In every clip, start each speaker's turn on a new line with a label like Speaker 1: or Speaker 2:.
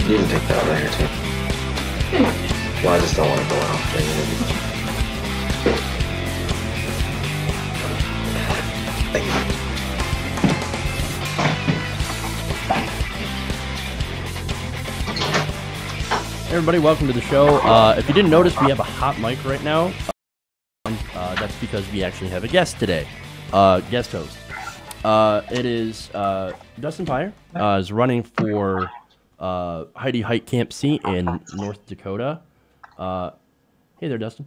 Speaker 1: You can take that over here too. Well, I just don't want to go out. Thank you.
Speaker 2: Hey everybody, welcome to the show. If you didn't notice, we have a hot mic right now. That's because we actually have a guest today, guest host. It is Dustin Peyer. Is running for Heitkamp seat in North Dakota. Hey there, Dustin.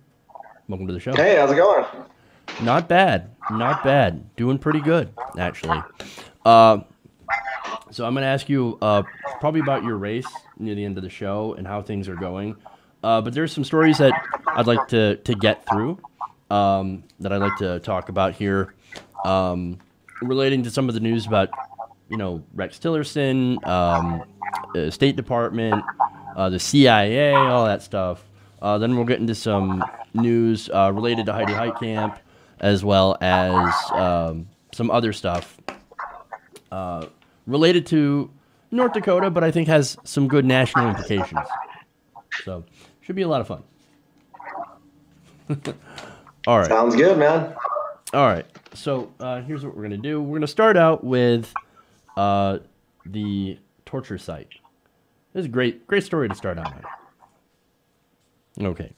Speaker 2: Welcome to the show.
Speaker 1: Hey, how's it going?
Speaker 2: Not bad, not bad. Doing pretty good, actually. So I'm going to ask you probably about your race near the end of the show and how things are going. But there's some stories that I'd like to get through that I'd like to talk about here relating to some of the news about, Rex Tillerson, State Department, the CIA, all that stuff. Then we'll get into some news related to Heitkamp as well as some other stuff related to North Dakota, but I think has some good national implications. So, should be a lot of fun. All right.
Speaker 1: Sounds good, man.
Speaker 2: All right. So, here's what we're going to do. We're going to start out with the torture site. This is a great story to start out with. Okay.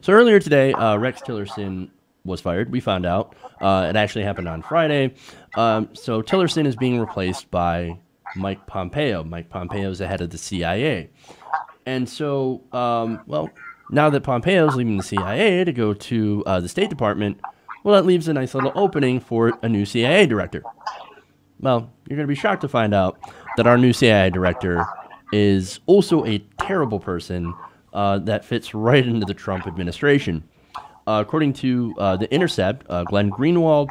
Speaker 2: So, earlier today, Rex Tillerson was fired. We found out. It actually happened on Friday. So Tillerson is being replaced by Mike Pompeo. Mike Pompeo is the head of the CIA. And so, now that Pompeo is leaving the CIA to go to the State Department, well, that leaves a nice little opening for a new CIA director. Well, you're going to be shocked to find out that our new CIA director is also a terrible person that fits right into the Trump administration. According to The Intercept, Glenn Greenwald,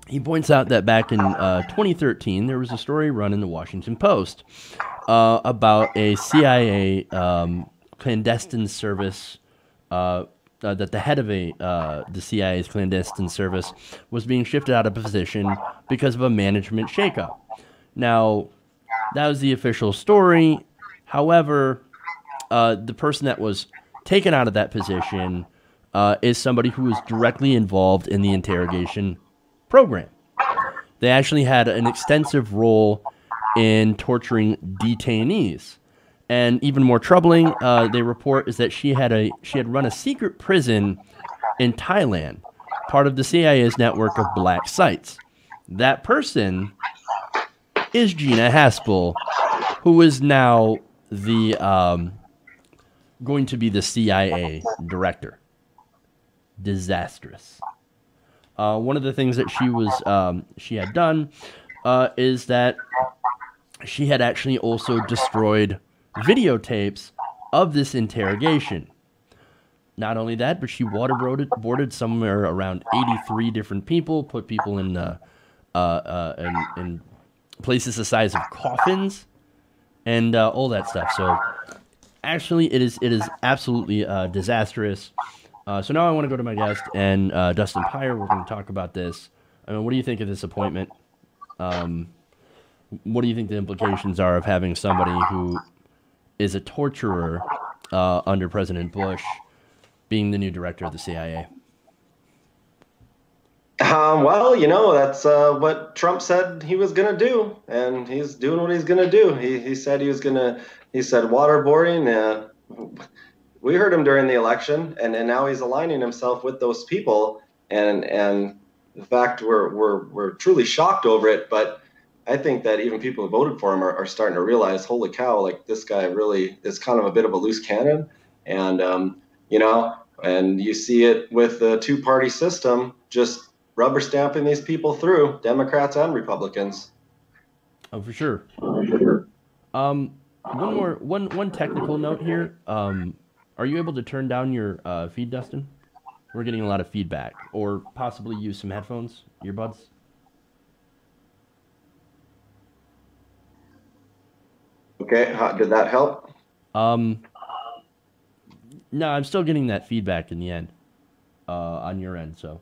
Speaker 2: he points out that back in 2013, there was a story run in the Washington Post about a CIA clandestine service, that the head of the CIA's clandestine service was being shifted out of position because of a management shakeup. Now, that was the official story. However, the person that was taken out of that position is somebody who was directly involved in the interrogation program. They actually had an extensive role in torturing detainees. And even more troubling, they report, is that she had run a secret prison in Thailand, part of the CIA's network of black sites. That person is Gena Haspel, who is now the going to be the CIA director. Disastrous. One of the things that she had done is that she had actually also destroyed videotapes of this interrogation. Not only that, but she waterboarded somewhere around 83 different people, put people in places the size of coffins, and all that stuff. So actually, it is absolutely disastrous. So now I want to go to my guest, and Dustin Peyer. We're going to talk about this. I mean, what do you think of this appointment? What do you think the implications are of having somebody who is a torturer under President Bush being the new director of the CIA?
Speaker 1: Well, that's what Trump said he was going to do, and he's doing what he's going to do. He said he said waterboarding. We heard him during the election, and now he's aligning himself with those people. And in fact, we're truly shocked over it. But I think that even people who voted for him are starting to realize, holy cow, like this guy really is kind of a bit of a loose cannon. And, and you see it with the two-party system, just rubber stamping these people through, Democrats and Republicans.
Speaker 2: Oh, for sure. One technical note here. Are you able to turn down your feed, Dustin? We're getting a lot of feedback. Or possibly use some headphones, earbuds.
Speaker 1: Okay, did that help?
Speaker 2: No, I'm still getting that feedback in the end, on your end, so.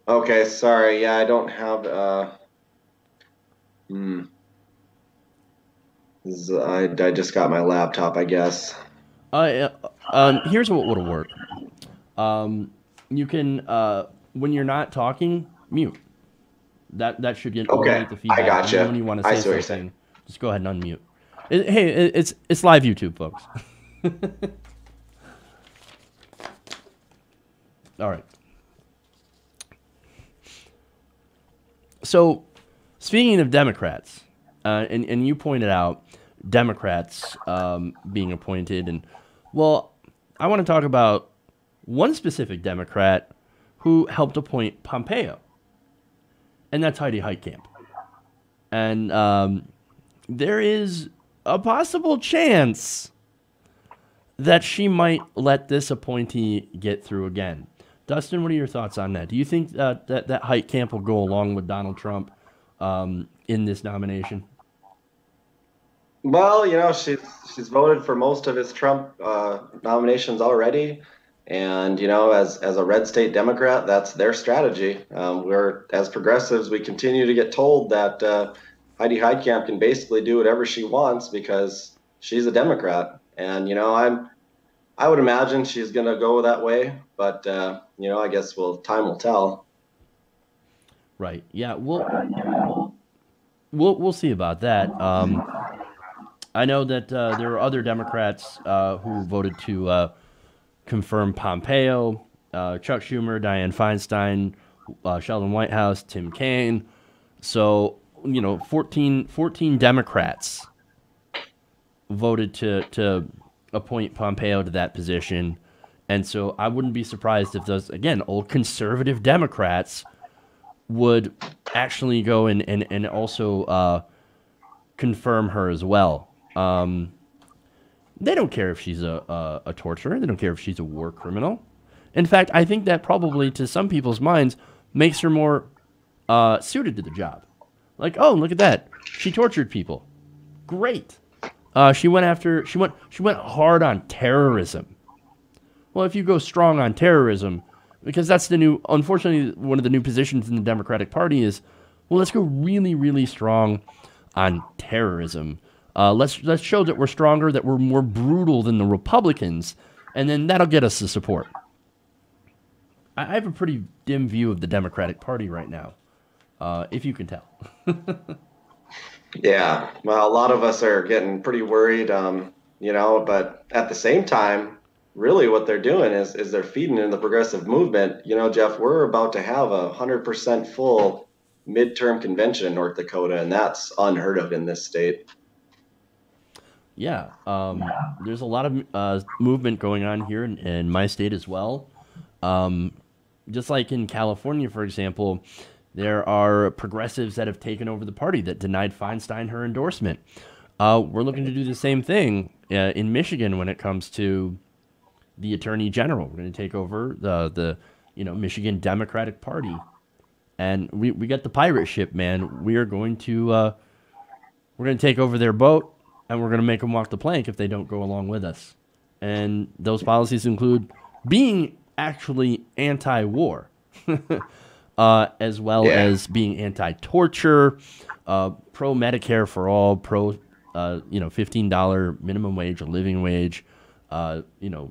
Speaker 1: Okay, sorry. Yeah, I don't have Hmm. I just got my laptop, I guess.
Speaker 2: Here's what would work. Um, you can when you're not talking, mute. That should
Speaker 1: Okay,
Speaker 2: eliminate the
Speaker 1: I
Speaker 2: feedback. And then when
Speaker 1: gotcha.
Speaker 2: you want to
Speaker 1: I
Speaker 2: say
Speaker 1: see what you're saying.
Speaker 2: something, just go ahead and unmute. It's live YouTube, folks. All right. So, speaking of Democrats, and you pointed out Democrats being appointed, and well, I want to talk about one specific Democrat who helped appoint Pompeo, and that's Heidi Heitkamp. And there is a possible chance that she might let this appointee get through again. Dustin, what are your thoughts on that? Do you think that Heitkamp will go along with Donald Trump in this nomination?
Speaker 1: Well, she's voted for most of his Trump nominations already, and as a red state Democrat, that's their strategy. We're as progressives, we continue to get told that Heidi Heitkamp can basically do whatever she wants because she's a Democrat, and I would imagine she's going to go that way, but I guess time will tell.
Speaker 2: Right. Yeah. We'll see about that. I know that there are other Democrats who voted to confirm Pompeo, Chuck Schumer, Dianne Feinstein, Sheldon Whitehouse, Tim Kaine. So, 14 Democrats voted to appoint Pompeo to that position. And so I wouldn't be surprised if those, again, old conservative Democrats would actually go and also confirm her as well. They don't care if she's a torturer. They don't care if she's a war criminal. In fact, I think that probably to some people's minds makes her more suited to the job. Like, oh, look at that. She tortured people. Great. She went hard on terrorism. Well, if you go strong on terrorism, because that's unfortunately, one of the new positions in the Democratic Party is, well, let's go really, really strong on terrorism. Let's show that we're stronger, that we're more brutal than the Republicans, and then that'll get us the support. I have a pretty dim view of the Democratic Party right now, if you can tell.
Speaker 1: Yeah, well, a lot of us are getting pretty worried, but at the same time, really what they're doing is they're feeding in the progressive movement. Jeff, we're about to have 100% full midterm convention in North Dakota, and that's unheard of in this state.
Speaker 2: Yeah, there's a lot of movement going on here in my state as well. Just like in California, for example, there are progressives that have taken over the party that denied Feinstein her endorsement. We're looking to do the same thing in Michigan when it comes to the attorney general. We're going to take over the Michigan Democratic Party, and we got the pirate ship, man. We're going to take over their boat, and we're going to make them walk the plank if they don't go along with us. And those policies include being actually anti-war, as well
Speaker 1: Yeah.
Speaker 2: as being anti-torture, pro Medicare for all, pro $15 minimum wage or living wage,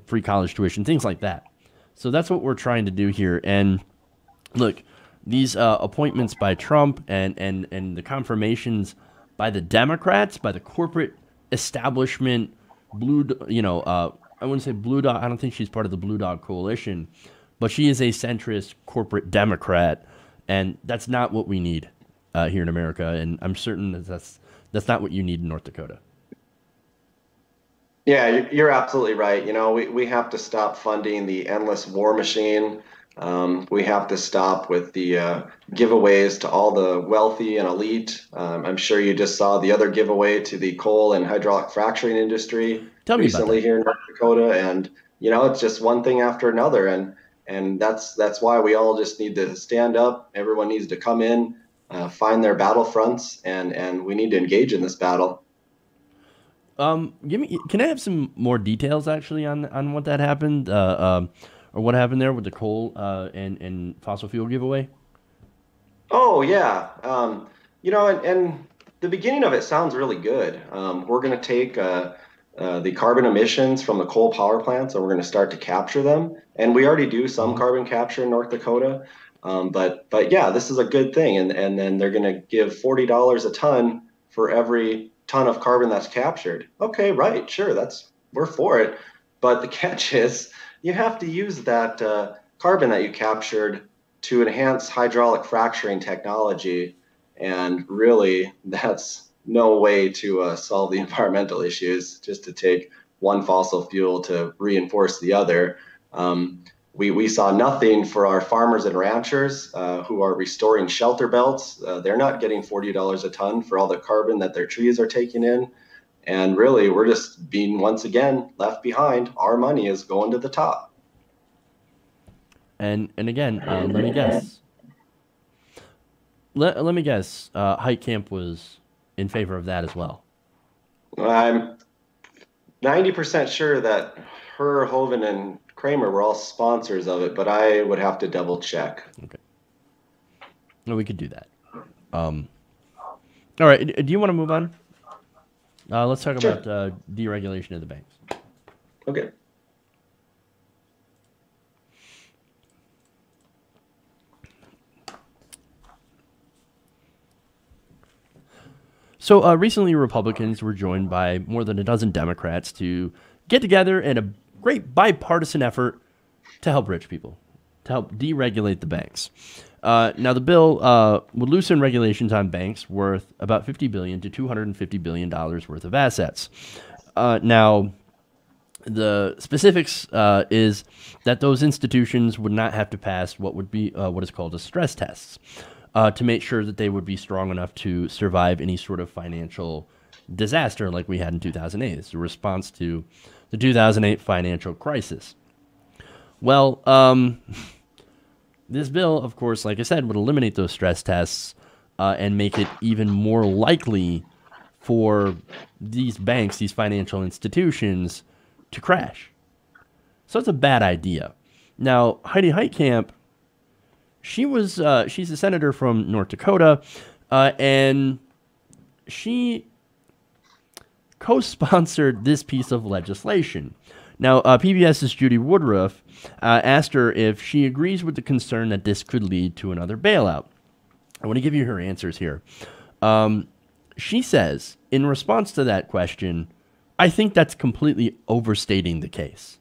Speaker 2: free college tuition, things like that. So that's what we're trying to do here. And look, these appointments by Trump and the confirmations by the Democrats, by the corporate establishment, I wouldn't say Blue Dog. I don't think she's part of the Blue Dog Coalition, but she is a centrist corporate Democrat, and that's not what we need here in America. And I'm certain that's not what you need in North Dakota.
Speaker 1: Yeah, you're absolutely right. We have to stop funding the endless war machine. We have to stop with the giveaways to all the wealthy and elite. I'm sure you just saw the other giveaway to the coal and hydraulic fracturing industry
Speaker 2: Tell me about
Speaker 1: recently
Speaker 2: that.
Speaker 1: here in North Dakota, and it's just one thing after another, and that's why we all just need to stand up. Everyone needs to come in, find their battlefronts, and we need to engage in this battle.
Speaker 2: Can I have some more details actually on what that happened, or what happened there with the coal and fossil fuel giveaway?
Speaker 1: Oh yeah, and the beginning of it sounds really good. We're going to take the carbon emissions from the coal power plants, and we're going to start to capture them. And we already do some
Speaker 2: Mhm.
Speaker 1: carbon capture in North Dakota. But yeah, this is a good thing. And then they're going to give $40 a ton for every ton of carbon that's captured. Okay, right, sure, we're for it. But the catch is you have to use that carbon that you captured to enhance hydraulic fracturing technology. And really, that's no way to solve the environmental issues, just to take one fossil fuel to reinforce the other. We saw nothing for our farmers and ranchers who are restoring shelter belts. They're not getting $40 a ton for all the carbon that their trees are taking in. And really, we're just being once again left behind. Our money is going to the top.
Speaker 2: And again, let me guess. Let me guess. Heitkamp was in favor of that as well.
Speaker 1: I'm 90% sure that her, Hoven, and Kramer were all sponsors of it, but I would have to double check.
Speaker 2: Okay, no, we could do that. Um, all right. Do you want to move on? Let's talk
Speaker 1: Sure.
Speaker 2: about deregulation of the banks.
Speaker 1: Okay.
Speaker 2: So recently, Republicans were joined by more than a dozen Democrats to get together in a great bipartisan effort to help rich people, to help deregulate the banks. Now, the bill would loosen regulations on banks worth about $50 billion to $250 billion worth of assets. Now, the specifics is that those institutions would not have to pass what would be what is called a stress test to make sure that they would be strong enough to survive any sort of financial disaster like we had in 2008. It's a response to the 2008 financial crisis. Well, this bill, of course, like I said, would eliminate those stress tests and make it even more likely for these banks, these financial institutions, to crash. So it's a bad idea. Now, Heidi Heitkamp, she's a senator from North Dakota, and she co-sponsored this piece of legislation. Now, PBS's Judy Woodruff asked her if she agrees with the concern that this could lead to another bailout. I want to give you her answers here. She says, in response to that question, I think that's completely overstating the case.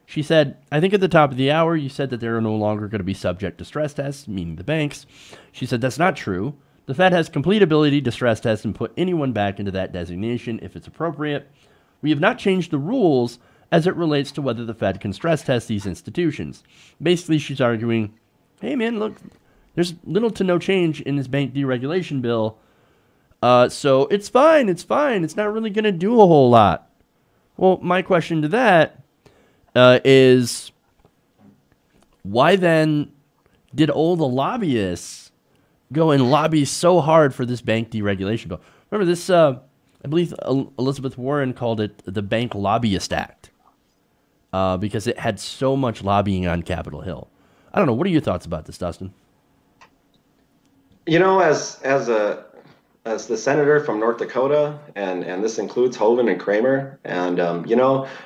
Speaker 2: She said, I think at the top of the hour, you said that they're no longer going to be subject to stress tests, meaning the banks. She said, that's not true. The Fed has complete ability to stress test and put anyone back into that designation if it's appropriate. We have not changed the rules as it relates to whether the Fed can stress test these institutions. Basically, she's arguing, hey, man, look, there's little to no change in this bank deregulation bill. So it's fine. It's fine. It's not really going to do a whole lot. Well, my question to that is why then did all the lobbyists go and lobby so hard for this bank deregulation bill? Remember this, I believe Elizabeth Warren called it the Bank Lobbyist Act because it had so much lobbying on Capitol Hill. I don't know. What are your thoughts about this, Dustin?
Speaker 1: You know, as the senator from North Dakota, and this includes Hoven and Kramer, and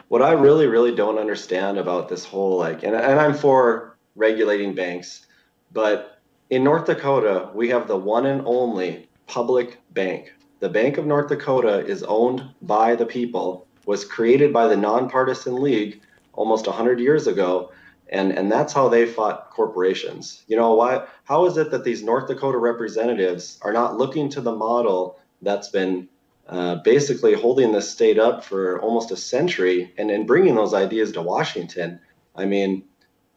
Speaker 1: what I really don't understand about this whole and I'm for regulating banks, but in North Dakota we have the one and only public bank. The Bank of North Dakota is owned by the people, was created by the Nonpartisan League almost 100 years ago, and that's how they fought corporations. You know why? How is it that these North Dakota representatives are not looking to the model that's been basically holding this state up for almost a century and bringing those ideas to Washington? I mean,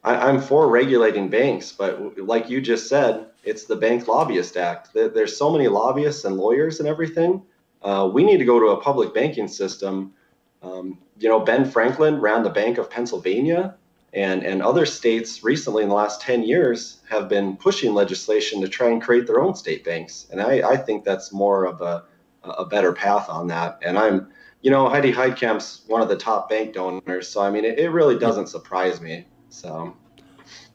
Speaker 1: I'm for regulating banks, but like you just said, it's the Bank Lobbyist Act. There's so many lobbyists and lawyers and everything. We need to go to a public banking system. Ben Franklin ran the Bank of Pennsylvania, and other states recently in the last 10 years have been pushing legislation to try and create their own state banks. And I think that's more of a better path on that. And Heidi Heitkamp's one of the top bank donors. So, I mean, it really
Speaker 2: Yep.
Speaker 1: doesn't surprise me. So,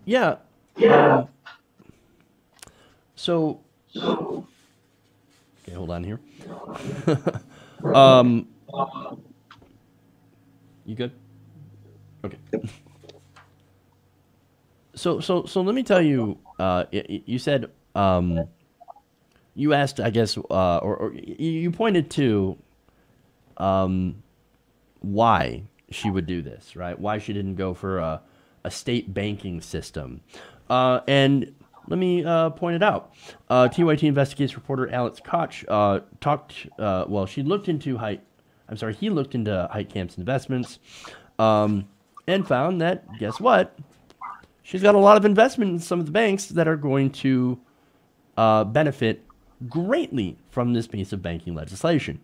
Speaker 2: Yeah.
Speaker 1: yeah.
Speaker 2: So Okay, hold on here. um, you good? Okay. So let me tell you. You said you asked, I guess, or you pointed to why she would do this, right? Why she didn't go for a state banking system. And let me point it out. TYT Investigates reporter Alex Koch she looked into he looked into Heitkamp's investments and found that, guess what? She's got a lot of investment in some of the banks that are going to benefit greatly from this piece of banking legislation.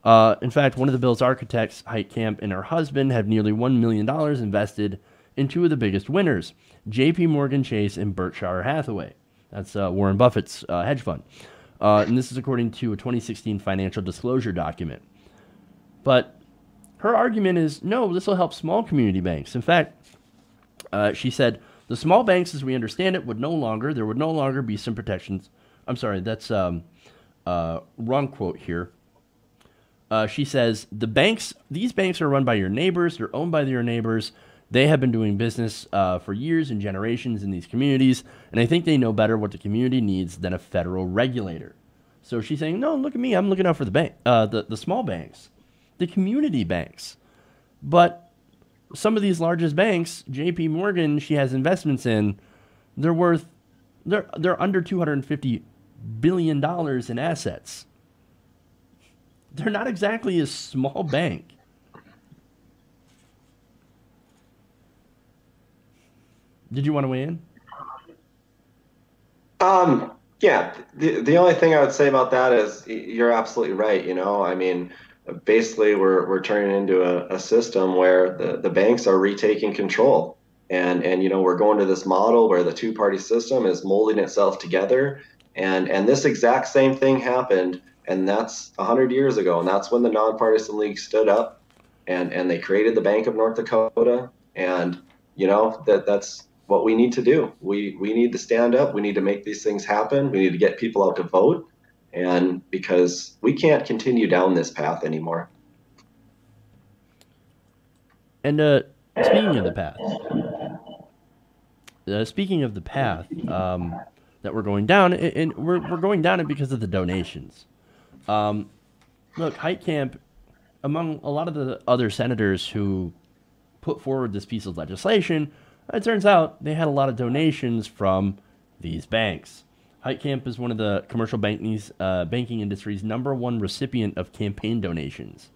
Speaker 2: In fact, one of the bill's architects, Heitkamp, and her husband have nearly $1 million invested in two of the biggest winners, J.P. Morgan Chase and Berkshire Hathaway. That's Warren Buffett's hedge fund. And this is according to a 2016 financial disclosure document. But her argument is, no, this will help small community banks. In fact, she said, the small banks, as we understand it, there would no longer be some protections. I'm sorry, that's wrong quote here. She says, these banks are run by your neighbors, they're owned by your neighbors. They have been doing business for years and generations in these communities, and I think they know better what the community needs than a federal regulator. So she's saying, no, look at me, I'm looking out for the small banks, the community banks. But some of these largest banks, J.P. Morgan, she has investments in, they're under $250 billion in assets. They're not exactly a small bank. Did you want to weigh in?
Speaker 1: Yeah, the only thing I would say about that is you're absolutely right. I mean, basically we're turning into a system where the banks are retaking control. And we're going to this model where the two-party system is molding itself together. And this exact same thing happened, and that's 100 years ago. And that's when the Nonpartisan League stood up and they created the Bank of North Dakota. And, that's what we need to do. We need to stand up. We need to make these things happen. We need to get people out to vote. And because we can't continue down this path anymore.
Speaker 2: And speaking of the path, that we're going down, and we're going down it because of the donations. Look, Heitkamp, among a lot of the other senators who put forward this piece of legislation, it turns out they had a lot of donations from these banks. Heitkamp is one of the commercial banking industry's #1 recipient of campaign donations.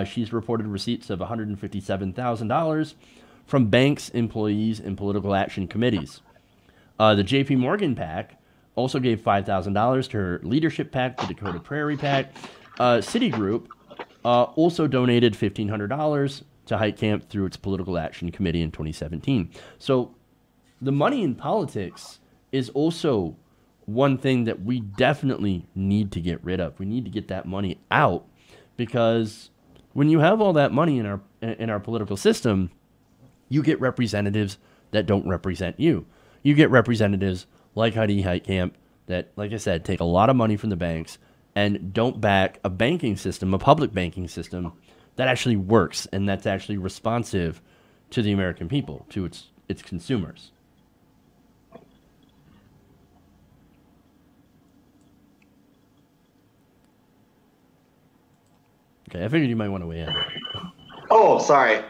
Speaker 2: She's reported receipts of $157,000 from banks, employees, and political action committees. The J.P. Morgan PAC also gave $5,000 to her leadership PAC, the Dakota Prairie PAC. Citigroup also donated $1,500 to Heitkamp through its political action committee in 2017. So the money in politics is also one thing that we definitely need to get rid of. We need to get that money out, because when you have all that money in our political system, you get representatives that don't represent you. You get representatives like Heidi Heitkamp that, like I said, take a lot of money from the banks and don't back a banking system, a public banking system that actually works and that's actually responsive to the American people, to its consumers. Okay, I figured you might want to weigh in.
Speaker 1: Oh, sorry.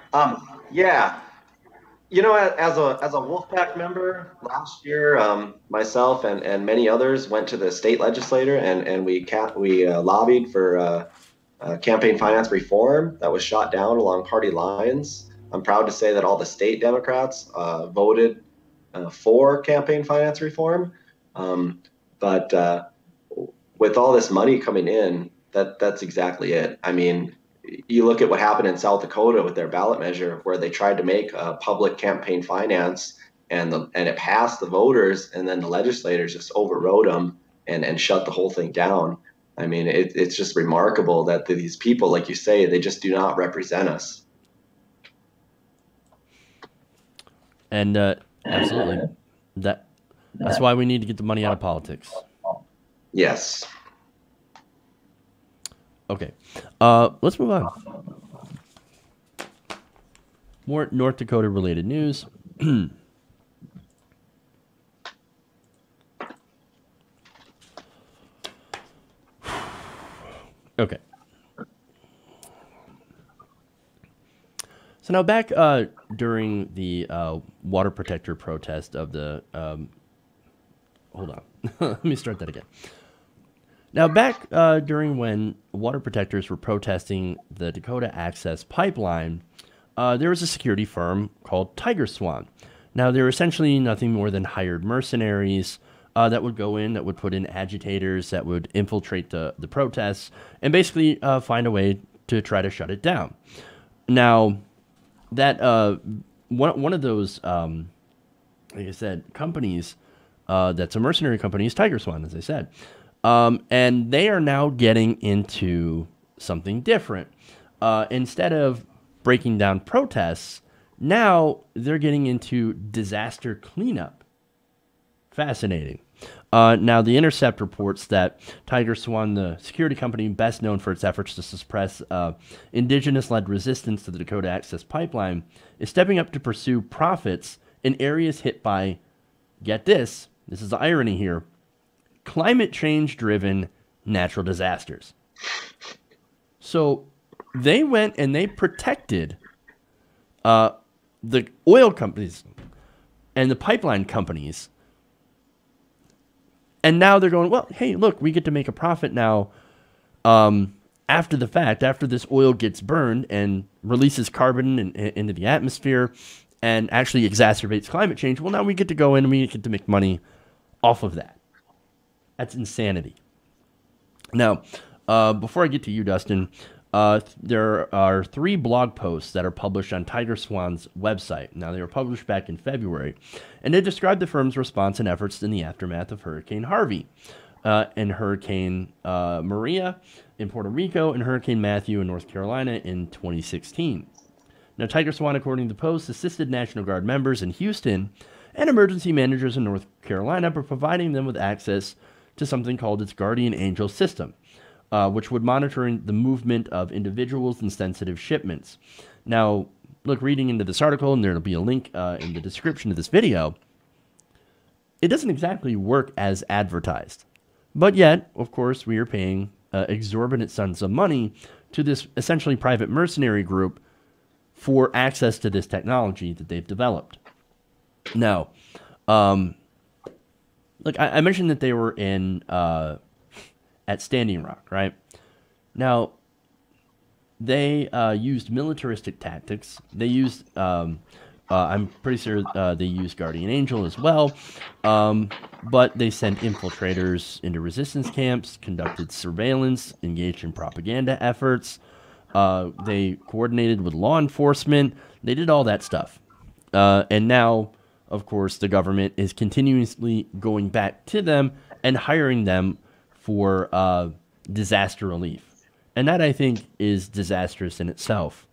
Speaker 1: Yeah. As a Wolfpack member last year, myself and many others went to the state legislature and we lobbied for campaign finance reform that was shot down along party lines. I'm proud to say that all the state Democrats voted for campaign finance reform, but with all this money coming in, that's exactly it. I mean, you look at what happened in South Dakota with their ballot measure, where they tried to make public campaign finance, and it passed the voters, and then the legislators just overrode them and shut the whole thing down. I mean, it's just remarkable that these people, like you say, they just do not represent us.
Speaker 2: And absolutely, that's why we need to get the money out of politics.
Speaker 1: Yes.
Speaker 2: Okay. Let's move on. More North Dakota related news. Okay. So now back during the water protector protest of the hold on. Let me start that again. Now, back during when water protectors were protesting the Dakota Access Pipeline, there was a security firm called Tiger Swan. Now, they were essentially nothing more than hired mercenaries that would go in, that would put in agitators, that would infiltrate the protests, and basically find a way to try to shut it down. Now, that one of those, like I said, companies that's a mercenary company is Tiger Swan, as I said. And they are now getting into something different. Instead of breaking down protests, now they're getting into disaster cleanup. Fascinating. Now, The Intercept reports that Tiger Swan, the security company best known for its efforts to suppress indigenous-led resistance to the Dakota Access Pipeline, is stepping up to pursue profits in areas hit by, get this is the irony here, climate change-driven natural disasters. So they went and they protected the oil companies and the pipeline companies. And now they're going, well, hey, look, we get to make a profit now after the fact, after this oil gets burned and releases carbon into the atmosphere and actually exacerbates climate change. Well, now we get to go in and we get to make money off of that. That's insanity. Now, before I get to you, Dustin, there are 3 blog posts that are published on Tiger Swan's website. Now, they were published back in February, and they describe the firm's response and efforts in the aftermath of Hurricane Harvey and Hurricane Maria in Puerto Rico and Hurricane Matthew in North Carolina in 2016. Now, Tiger Swan, according to the Post, assisted National Guard members in Houston and emergency managers in North Carolina by providing them with access to something called its Guardian Angel system, which would monitor the movement of individuals and sensitive shipments. Now, look, reading into this article, and there'll be a link in the description of this video, it doesn't exactly work as advertised. But yet, of course, we are paying exorbitant sums of money to this essentially private mercenary group for access to this technology that they've developed. Now, look, I mentioned that they were in at Standing Rock, right? Now, they used militaristic tactics. They used, I'm pretty sure they used Guardian Angel as well, but they sent infiltrators into resistance camps, conducted surveillance, engaged in propaganda efforts. They coordinated with law enforcement. They did all that stuff. And now, of course, the government is continuously going back to them and hiring them for disaster relief. And that, I think, is disastrous in itself.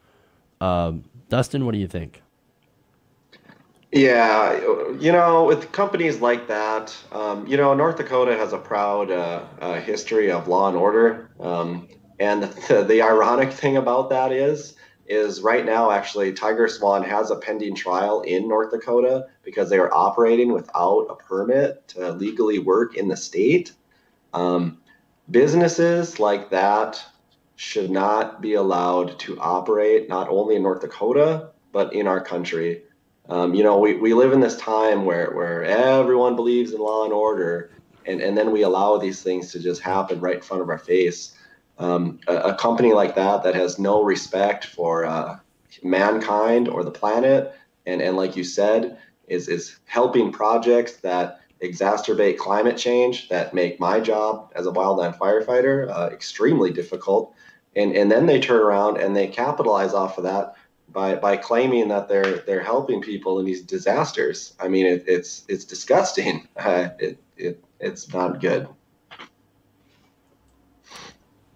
Speaker 2: Dustin, what do you think?
Speaker 1: Yeah, with companies like that, North Dakota has a proud history of law and order. And the ironic thing about that is right now, actually, Tiger Swan has a pending trial in North Dakota because they are operating without a permit to legally work in the state. Businesses like that should not be allowed to operate not only in North Dakota, but in our country. We live in this time where everyone believes in law and order, and then we allow these things to just happen right in front of our face. A company like that has no respect for mankind or the planet, and like you said, is helping projects that exacerbate climate change, that make my job as a wildland firefighter extremely difficult. And then they turn around and they capitalize off of that by claiming that they're helping people in these disasters. I mean, it's disgusting. It's not good.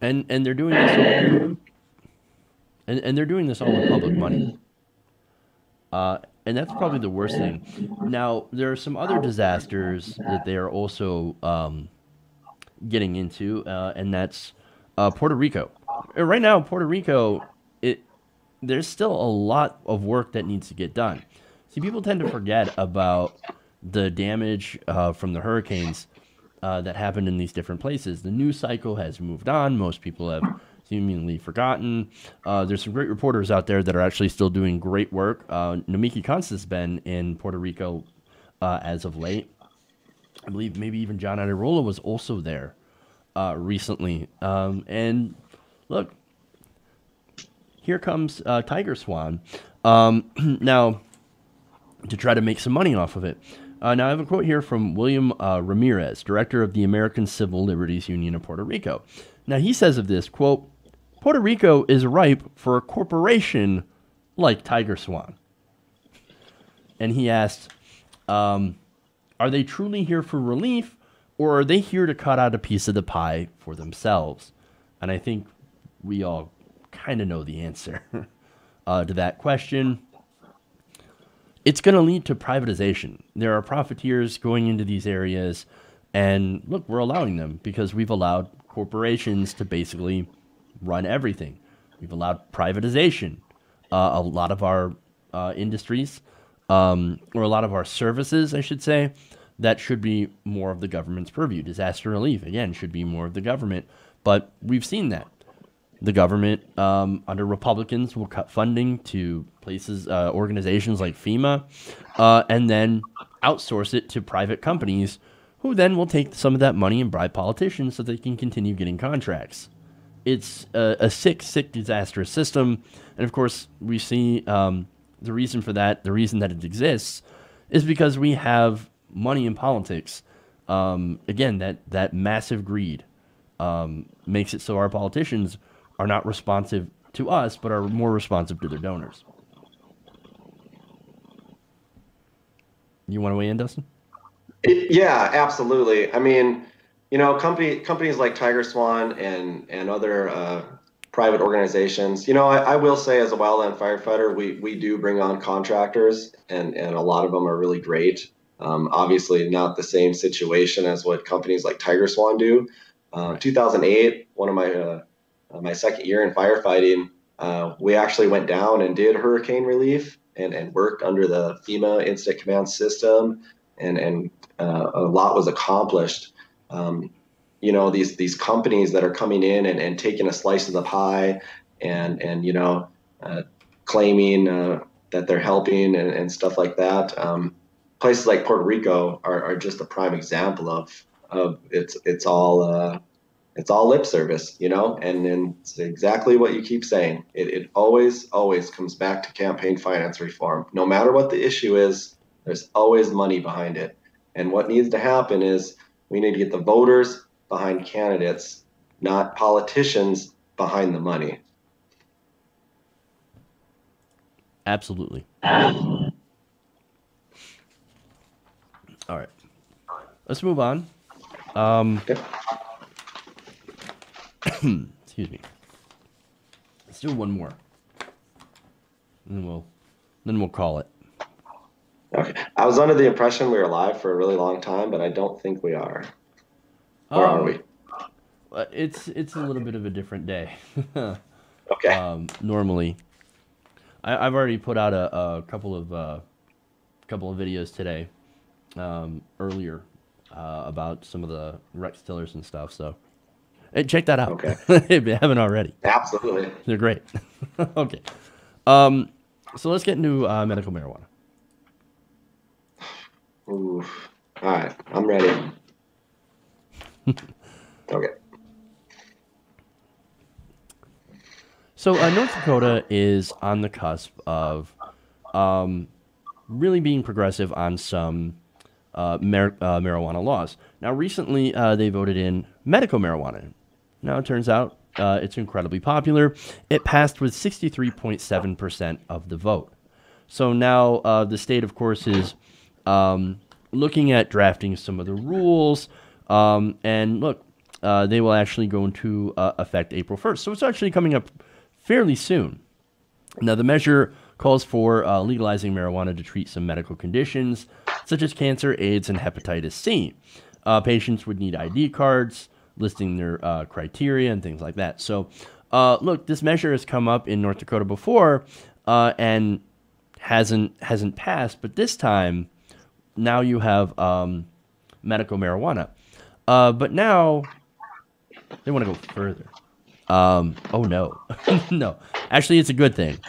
Speaker 2: And they're doing this, and they're doing this all with public money. And that's probably the worst thing. Now, there are some other disasters that they are also getting into, and that's Puerto Rico. right now, Puerto Rico, there's still a lot of work that needs to get done. See, people tend to forget about the damage from the hurricanes that happened in these different places. The news cycle has moved on. Most people have seemingly forgotten. There's some great reporters out there that are actually still doing great work. Namiki Constance has been in Puerto Rico as of late. I believe maybe even John Adirola was also there recently. And look, here comes Tiger Swan. Now, to try to make some money off of it. Now, I have a quote here from William Ramirez, director of the American Civil Liberties Union of Puerto Rico. Now, he says of this, quote, Puerto Rico is ripe for a corporation like Tiger Swan. And he asked, are they truly here for relief, or are they here to cut out a piece of the pie for themselves? And I think we all kind of know the answer to that question. It's going to lead to privatization. There are profiteers going into these areas, and look, we're allowing them because we've allowed corporations to basically run everything. We've allowed privatization. A lot of our industries, or a lot of our services, I should say, that should be more of the government's purview. Disaster relief, again, should be more of the government. But we've seen that. The government, under Republicans, will cut funding to places, organizations like FEMA, and then outsource it to private companies who then will take some of that money and bribe politicians so they can continue getting contracts. It's a sick, disastrous system. And of course, we see the reason for that, the reason that it exists, is because we have money in politics. Again, that massive greed makes it so our politicians are not responsive to us, but are more responsive to their donors. You want to weigh in, Dustin?
Speaker 1: Yeah, absolutely. I mean, companies like Tiger Swan and other private organizations. I will say, as a wildland firefighter, we do bring on contractors, and a lot of them are really great. Obviously, not the same situation as what companies like Tiger Swan do. 2008, one of my second year in firefighting, we actually went down and did hurricane relief and worked under the FEMA Instant Command System, and a lot was accomplished. These companies that are coming in and taking a slice of the pie and claiming that they're helping and stuff like that. Places like Puerto Rico are just a prime example of it's all lip service, and it's exactly what you keep saying. It always comes back to campaign finance reform. No matter what the issue is, there's always money behind it. And what needs to happen is we need to get the voters behind candidates, not politicians behind the money.
Speaker 2: Absolutely. All right. Let's move on. Excuse me. Let's do one more, and then we'll call it.
Speaker 1: Okay. I was under the impression we were live for a really long time, but I don't think we are. Or are we?
Speaker 2: It's a little bit of a different day.
Speaker 1: Okay.
Speaker 2: Normally, I've already put out a couple of videos today, earlier, about some of the Rex tillers and stuff. So, hey, check that out.
Speaker 1: Okay.
Speaker 2: If you haven't already.
Speaker 1: Absolutely.
Speaker 2: They're great. Okay. So let's get into medical marijuana.
Speaker 1: Ooh. All right. I'm ready. Okay.
Speaker 2: So North Dakota is on the cusp of really being progressive on some marijuana laws. Now, recently, they voted in medical marijuana. Now, it turns out it's incredibly popular. It passed with 63.7% of the vote. So now the state, of course, is looking at drafting some of the rules. And look, they will actually go into effect April 1st. So it's actually coming up fairly soon. Now, the measure calls for legalizing marijuana to treat some medical conditions, such as cancer, AIDS, and hepatitis C. Patients would need ID cards listing their criteria and things like that. So Look, this measure has come up in North Dakota before, and hasn't passed. But this time, now you have medical marijuana. But now they want to go further. Oh no, no. Actually, it's a good thing.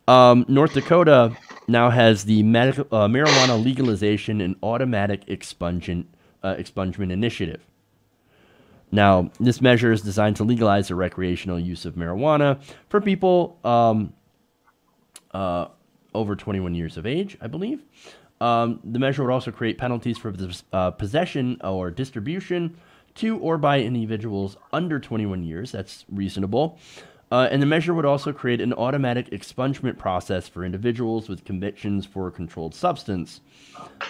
Speaker 2: North Dakota now has the medical marijuana legalization and automatic expungement initiative. Now, this measure is designed to legalize the recreational use of marijuana for people over 21 years of age, I believe. The measure would also create penalties for the possession or distribution to or by individuals under 21 years. That's reasonable. And the measure would also create an automatic expungement process for individuals with convictions for a controlled substance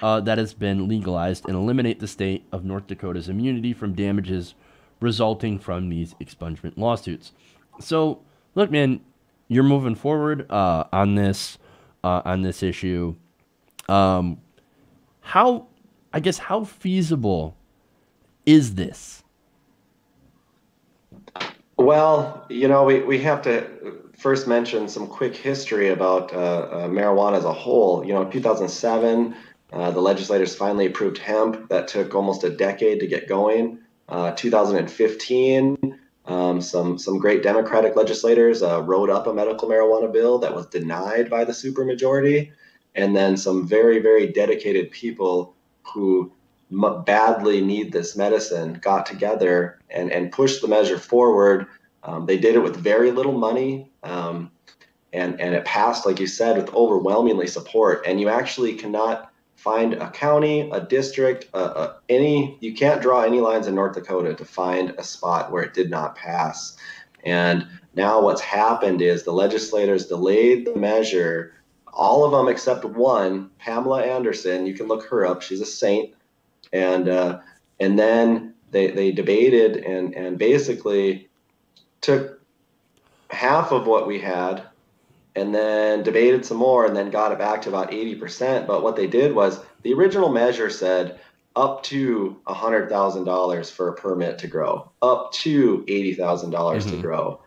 Speaker 2: that has been legalized and eliminate the state of North Dakota's immunity from damages resulting from these expungement lawsuits. So, look, man, you're moving forward on this issue. How feasible is this?
Speaker 1: Well, we have to first mention some quick history about marijuana as a whole. In 2007, the legislators finally approved hemp. That took almost a decade to get going. 2015, some great Democratic legislators wrote up a medical marijuana bill that was denied by the supermajority. And then some very, very dedicated people who badly need this medicine got together and pushed the measure forward. They did it with very little money, and it passed, like you said, with overwhelmingly support. And you actually cannot find a county, a district, you can't draw any lines in North Dakota to find a spot where it did not pass. And now what's happened is the legislators delayed the measure, all of them except one, Pamela Anderson. You can look her up. She's a saint. And then they debated and basically took half of what we had and then debated some more and then got it back to about 80%. But what they did was the original measure said up to $100,000 for a permit to grow, up to $80,000 to grow.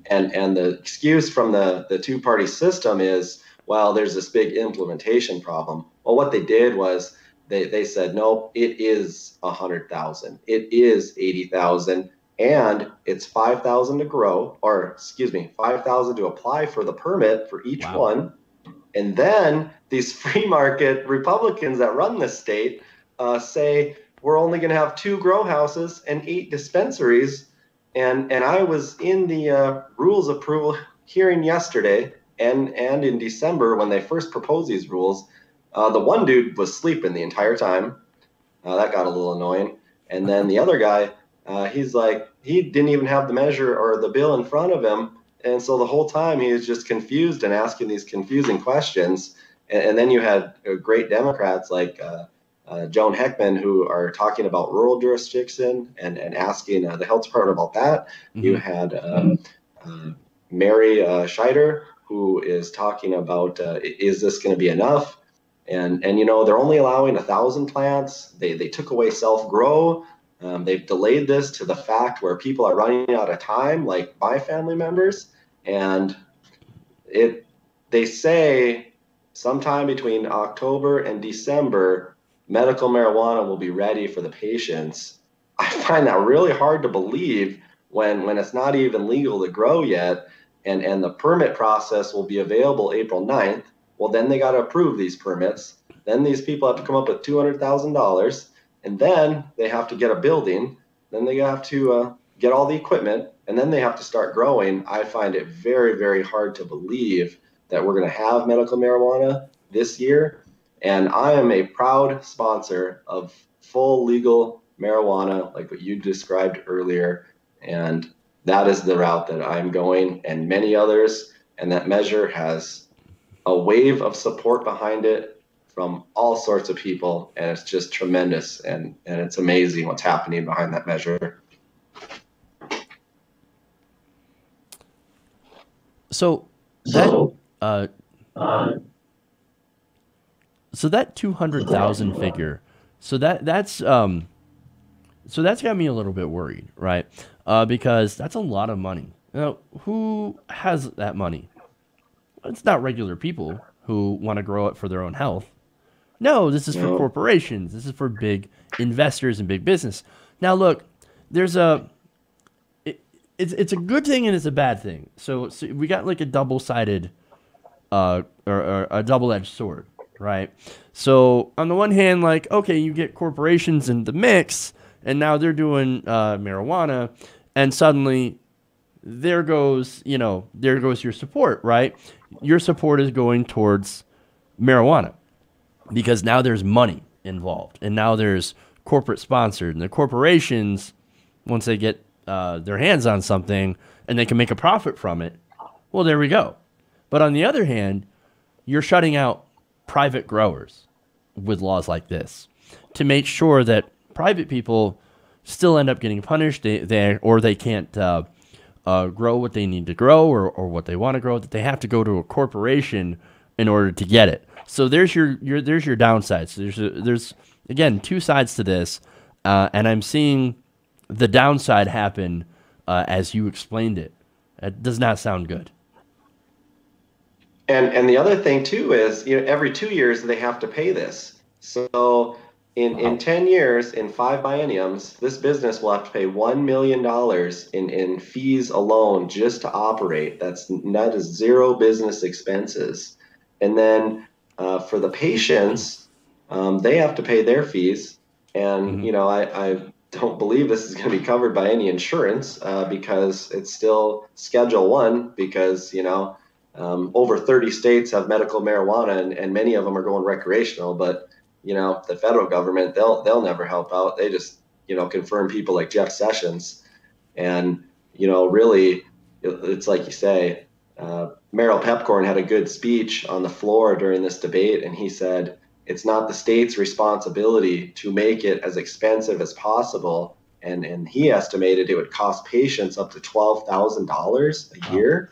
Speaker 1: And the excuse from the two-party system is, well, there's this big implementation problem. Well, what they did was they said, no, it is 100,000. It is 80,000. And it's 5,000 to grow, or excuse me, 5,000 to apply for the permit for each one. And then these free market Republicans that run this state say we're only going to have 2 grow houses and 8 dispensaries. And I was in the rules approval hearing yesterday and in December when they first proposed these rules. The one dude was sleeping the entire time. That got a little annoying. And then the other guy, he's like, he didn't even have the measure or the bill in front of him. And so the whole time he was just confused and asking these confusing questions. And then you had great Democrats like Joan Heckman who are talking about rural jurisdiction and asking the health department about that. You had Mary Scheider who is talking about, is this going to be enough? And they're only allowing 1,000 plants. They took away self-grow. They've delayed this to the fact where people are running out of time, like my family members. And they say sometime between October and December, medical marijuana will be ready for the patients. I find that really hard to believe when it's not even legal to grow yet. And the permit process will be available April 9th. Well, then they got to approve these permits. Then these people have to come up with $200,000. And then they have to get a building. Then they have to get all the equipment. And then they have to start growing. I find it very, very hard to believe that we're going to have medical marijuana this year. And I am a proud sponsor of full legal marijuana, like what you described earlier. And that is the route that I'm going, and many others. And that measure has a wave of support behind it from all sorts of people, and it's just tremendous, and it's amazing what's happening behind that measure.
Speaker 2: So that so that 200,000 figure, so that's got me a little bit worried, right? Because that's a lot of money. Now, who has that money? It's not regular people who want to grow it for their own health. No, this is for
Speaker 1: No.
Speaker 2: corporations. This is for big investors and big business. Now, look, there's a it's a good thing and it's a bad thing. So we got like a double sided or a double edged sword, right? So on the one hand, like okay, you get corporations in the mix, and now they're doing marijuana, and suddenly there goes your support, right? Your support is going towards marijuana because now there's money involved, and now there's corporate sponsored, and the corporations, once they get their hands on something and they can make a profit from it, well, there we go. But on the other hand, you're shutting out private growers with laws like this to make sure that private people still end up getting punished or they can't grow what they need to grow or what they want to grow, that they have to go to a corporation in order to get it. So there's your downside. So there's again two sides to this, and I'm seeing the downside happen as you explained it. It does not sound good.
Speaker 1: And the other thing too is, every 2 years they have to pay this. So in
Speaker 2: Wow.
Speaker 1: 10 years, in 5 bienniums, this business will have to pay $1 million in fees alone just to operate. That is zero business expenses. And then for the patients, they have to pay their fees. And
Speaker 2: Hmm.
Speaker 1: I don't believe this is going to be covered by any insurance because it's still Schedule One because over 30 states have medical marijuana, and many of them are going recreational. But the federal government, they'll never help out. They just confirm people like Jeff Sessions, and really, it's like you say. Merrill Pepcorn had a good speech on the floor during this debate, and he said it's not the state's responsibility to make it as expensive as possible. And he estimated it would cost patients up to $12,000 a
Speaker 2: Wow.
Speaker 1: year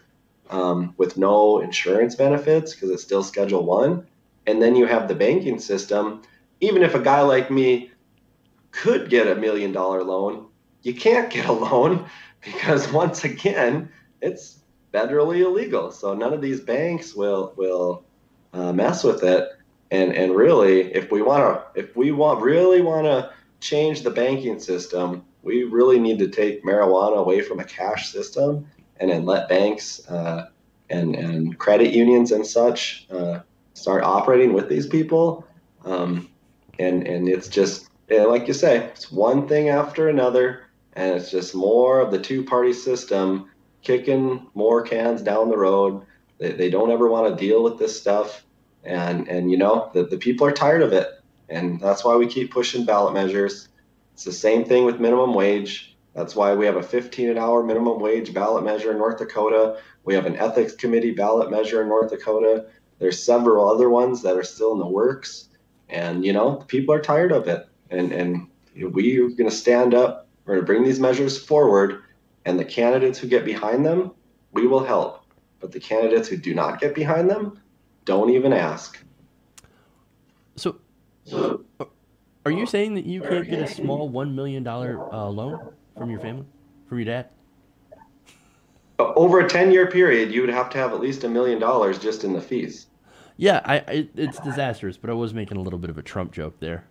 Speaker 1: with no insurance benefits because it's still Schedule One. And then you have the banking system. Even if a guy like me could get $1 million loan, you can't get a loan because once again, it's federally illegal. So none of these banks will mess with it. And really, if we really want to change the banking system, we really need to take marijuana away from a cash system and then let banks and credit unions and such start operating with these people. Um, and it's just like you say, it's one thing after another, and it's just more of the two-party system kicking more cans down the road. They don't ever want to deal with this stuff, and the people are tired of it, and that's why we keep pushing ballot measures. It's the same thing with minimum wage. That's why we have a 15 an hour minimum wage ballot measure in North Dakota. We have an ethics committee ballot measure in North Dakota. There's several other ones that are still in the works, and people are tired of it, and we are going to stand up. We're going to bring these measures forward, and the candidates who get behind them, we will help. But the candidates who do not get behind them, don't even ask.
Speaker 2: So are you saying that you can't get a small $1 million loan from your family, from your dad?
Speaker 1: Over a 10-year period, you would have to have at least $1 million just in the fees.
Speaker 2: Yeah, it's disastrous, but I was making a little bit of a Trump joke there.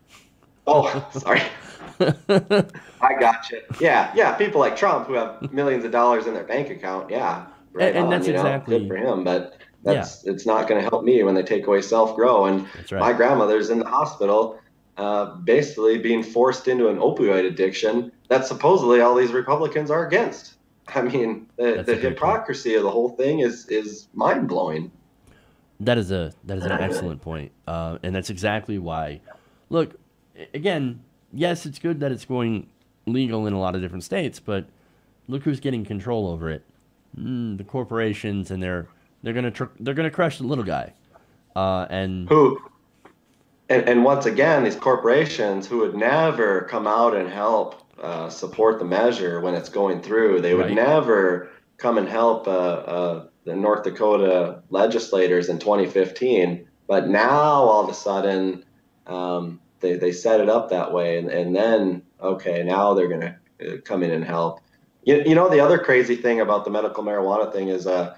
Speaker 1: Oh, sorry. I got you. Yeah, yeah. People like Trump who have millions of dollars in their bank account. Yeah, right
Speaker 2: And
Speaker 1: on.
Speaker 2: that's
Speaker 1: Good for
Speaker 2: exactly,
Speaker 1: him. But
Speaker 2: yeah,
Speaker 1: it's not going to help me when they take away self grow. And
Speaker 2: that's right.
Speaker 1: my grandmother's in the hospital, basically being forced into an opioid addiction that supposedly all these Republicans are against. I mean,
Speaker 2: That's
Speaker 1: the
Speaker 2: a great point.
Speaker 1: hypocrisy of the whole thing is mind blowing.
Speaker 2: That is an excellent point, and that's exactly why. Look, again, yes, it's good that it's going legal in a lot of different states, but look who's getting control over it. The corporations, and they're gonna crush the little guy. And
Speaker 1: Who and once again, these corporations who would never come out and help support the measure when it's going through, they would
Speaker 2: right,
Speaker 1: never come and help the North Dakota legislators in 2015. But now all of a sudden, they set it up that way. And then, okay, now they're going to come in and help. You know, the other crazy thing about the medical marijuana thing is, and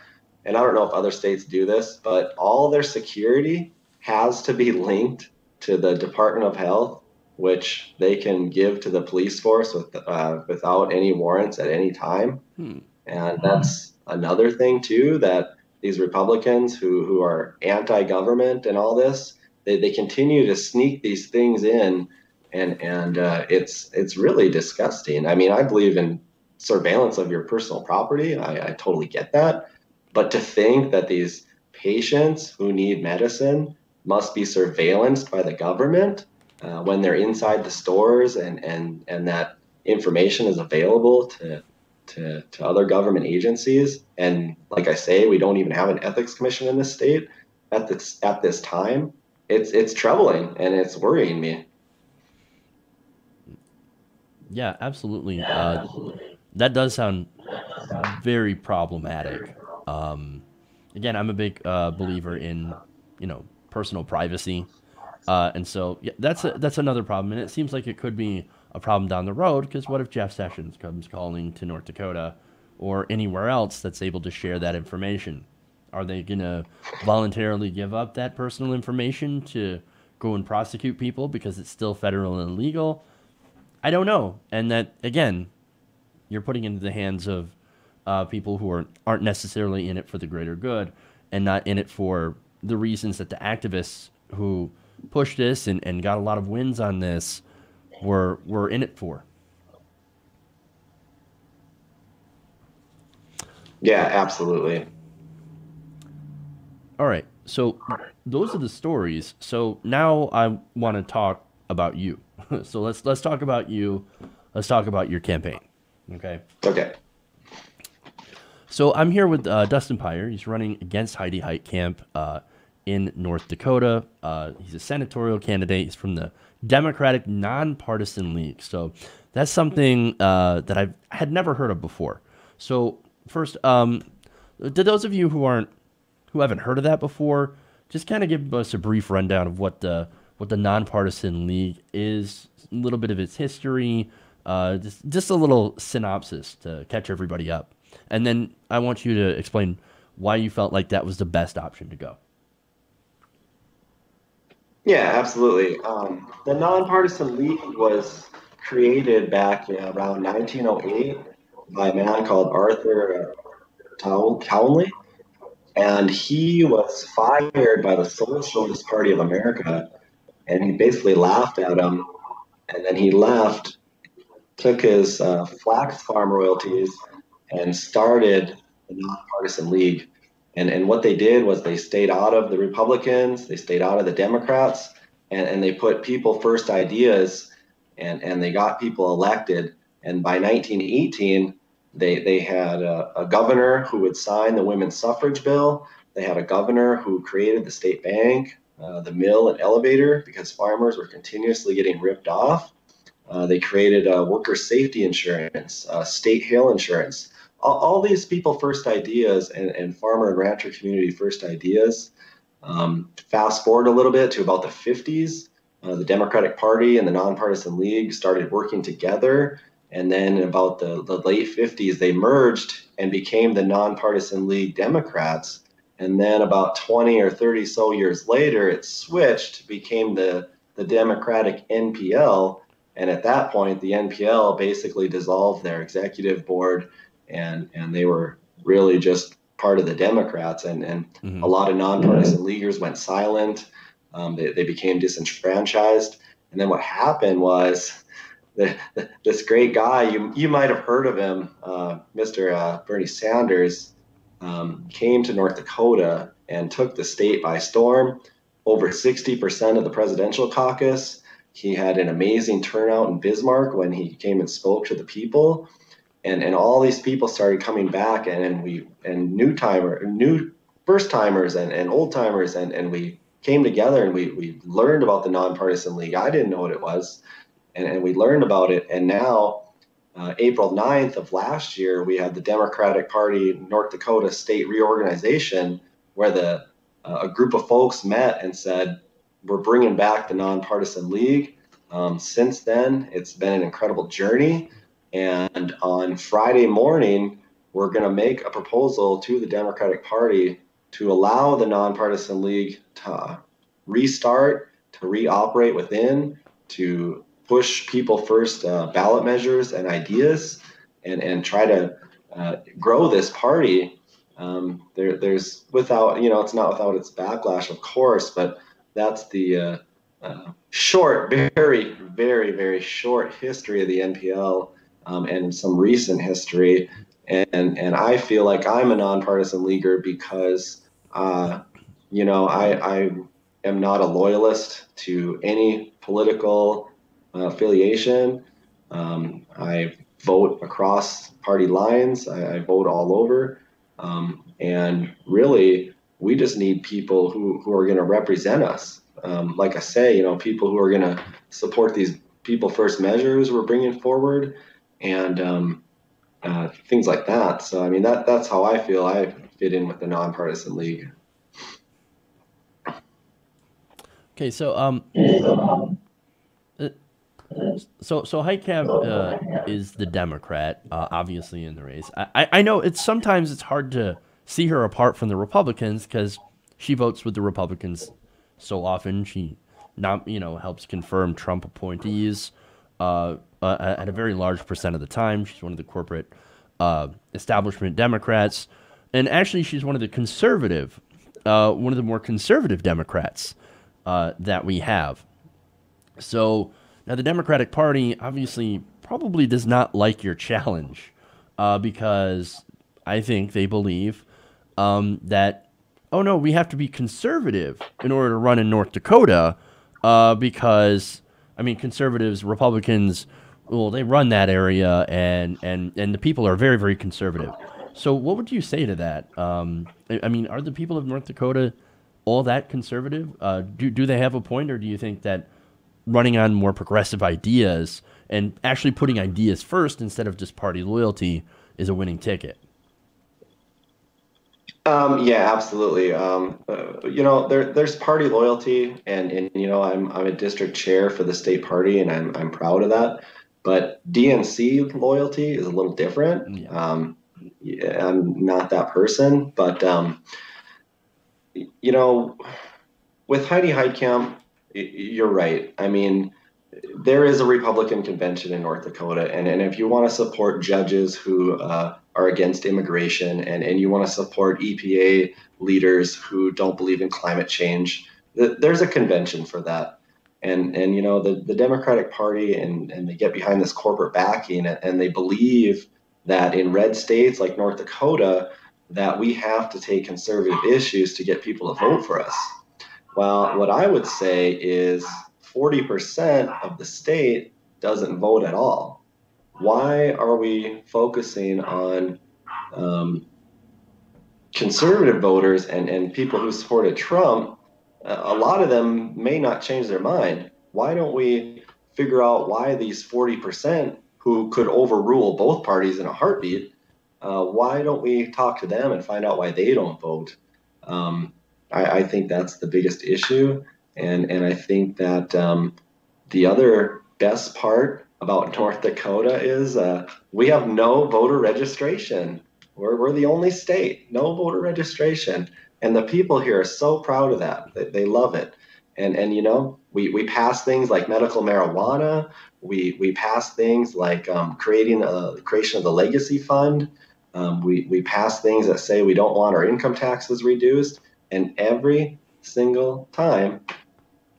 Speaker 1: I don't know if other states do this, but all their security has to be linked to the Department of Health, which they can give to the police force without any warrants at any time.
Speaker 2: Hmm.
Speaker 1: And that's another thing too, that these Republicans who are anti-government and all this, they continue to sneak these things in, and it's really disgusting. I mean, I believe in surveillance of your personal property. I totally get that. But to think that these patients who need medicine must be surveillanced by the government when they're inside the stores, and that information is available to other government agencies. And like I say, we don't even have an ethics commission in this state at this time. It's troubling and it's worrying me.
Speaker 2: Yeah, absolutely. That does sound very problematic. Um, Again, I'm a big believer in personal privacy, and so yeah, that's another problem, and it seems like it could be a problem down the road. Because what if Jeff Sessions comes calling to North Dakota or anywhere else that's able to share that information? Are they gonna voluntarily give up that personal information to go and prosecute people because it's still federal and illegal? I don't know, and that again, you're putting into the hands of people who aren't necessarily in it for the greater good and not in it for the reasons that the activists who pushed this and got a lot of wins on this were in it for.
Speaker 1: Yeah, absolutely.
Speaker 2: All right, so those are the stories. So now I want to talk about you. So let's talk about you. Let's talk about your campaign. Okay.
Speaker 1: Okay.
Speaker 2: So I'm here with Dustin Peyer. He's running against Heidi Heitkamp in North Dakota. He's a senatorial candidate. He's from the Democratic Nonpartisan League. So that's something that I had never heard of before. So first, to those of you who haven't heard of that before, just kind of give us a brief rundown of what the Nonpartisan League is, a little bit of its history, just a little synopsis to catch everybody up. And then I want you to explain why you felt like that was the best option to go.
Speaker 1: Yeah, absolutely. The Nonpartisan League was created back around 1908 by a man called Arthur Townley, and he was fired by the Socialist Party of America, and he basically laughed at him, and then he left, took his flax farm royalties, and started the Nonpartisan League. And what they did was they stayed out of the Republicans, they stayed out of the Democrats, and they put people first ideas, and they got people elected. And by 1918, they had a governor who would sign the women's suffrage bill. They had a governor who created the state bank, the mill and elevator, because farmers were continuously getting ripped off. They created worker safety insurance, state hail insurance. All these people first ideas, and farmer and rancher community first ideas. Fast forward a little bit to about the 50s, the Democratic Party and the Nonpartisan League started working together. And then in about the late 50s, they merged and became the Nonpartisan League Democrats. And then about 20 or 30 so years later, it switched, became the Democratic NPL. And at that point, the NPL basically dissolved their executive board, and they were really just part of the Democrats. And
Speaker 2: Mm-hmm.
Speaker 1: a lot of nonpartisan leaguers went silent. They became disenfranchised. And then what happened was this great guy, you might have heard of him, Mr. Bernie Sanders, came to North Dakota and took the state by storm. Over 60% of the presidential caucus. He had an amazing turnout in Bismarck when he came and spoke to the people, and all these people started coming back, and new first timers and old timers, and we came together and we learned about the Nonpartisan League. I didn't know what it was, and we learned about it, and now. April 9th of last year, we had the Democratic Party North Dakota state reorganization, where a group of folks met and said, we're bringing back the Nonpartisan League. Since then, it's been an incredible journey. And on Friday morning, we're going to make a proposal to the Democratic Party to allow the nonpartisan league to restart, to reoperate within, to push people first ballot measures and ideas, and try to grow this party. There's without, it's not without its backlash, of course, but that's the short, very, very, very short history of the NPL, and some recent history. And I feel like I'm a nonpartisan leaguer because, I am not a loyalist to any political affiliation. I vote across party lines. I vote all over. And really, we just need people who are going to represent us. Like I say, people who are going to support these people first measures we're bringing forward, and things like that. So, I mean, that's how I feel I fit in with the nonpartisan league.
Speaker 2: Okay, so Heitkamp is the Democrat, obviously in the race. I know sometimes it's hard to see her apart from the Republicans because she votes with the Republicans so often. She not helps confirm Trump appointees at a very large percent of the time. She's one of the corporate establishment Democrats, and actually she's one of the more conservative Democrats that we have. So now the Democratic Party obviously probably does not like your challenge because I think they believe that, oh no, we have to be conservative in order to run in North Dakota because, I mean, conservatives, Republicans, well, they run that area and the people are very, very conservative. So what would you say to that? I mean, are the people of North Dakota all that conservative? Do they have a point, or do you think that running on more progressive ideas and actually putting ideas first instead of just party loyalty is a winning ticket?
Speaker 1: Yeah, absolutely. There's party loyalty, and I'm a district chair for the state party, and I'm proud of that. But DNC loyalty is a little different.
Speaker 2: Yeah.
Speaker 1: Yeah, I'm not that person, but you know, with Heidi Heitkamp, you're right. I mean, there is a Republican convention in North Dakota, and if you want to support judges who are against immigration, and you want to support EPA leaders who don't believe in climate change, there's a convention for that. And the Democratic Party, and they get behind this corporate backing, and they believe that in red states like North Dakota, that we have to take conservative issues to get people to vote for us. Well, what I would say is 40% of the state doesn't vote at all. Why are we focusing on um, conservative voters and people who supported Trump? A lot of them may not change their mind. Why don't we figure out why these 40% who could overrule both parties in a heartbeat, why don't we talk to them and find out why they don't vote? Um, I think that's the biggest issue. And I think that the other best part about North Dakota is we have no voter registration. We're the only state, no voter registration. And the people here are so proud of that. They love it. And we pass things like medical marijuana. We pass things like creating the creation of the legacy fund. We pass things that say we don't want our income taxes reduced. And every single time,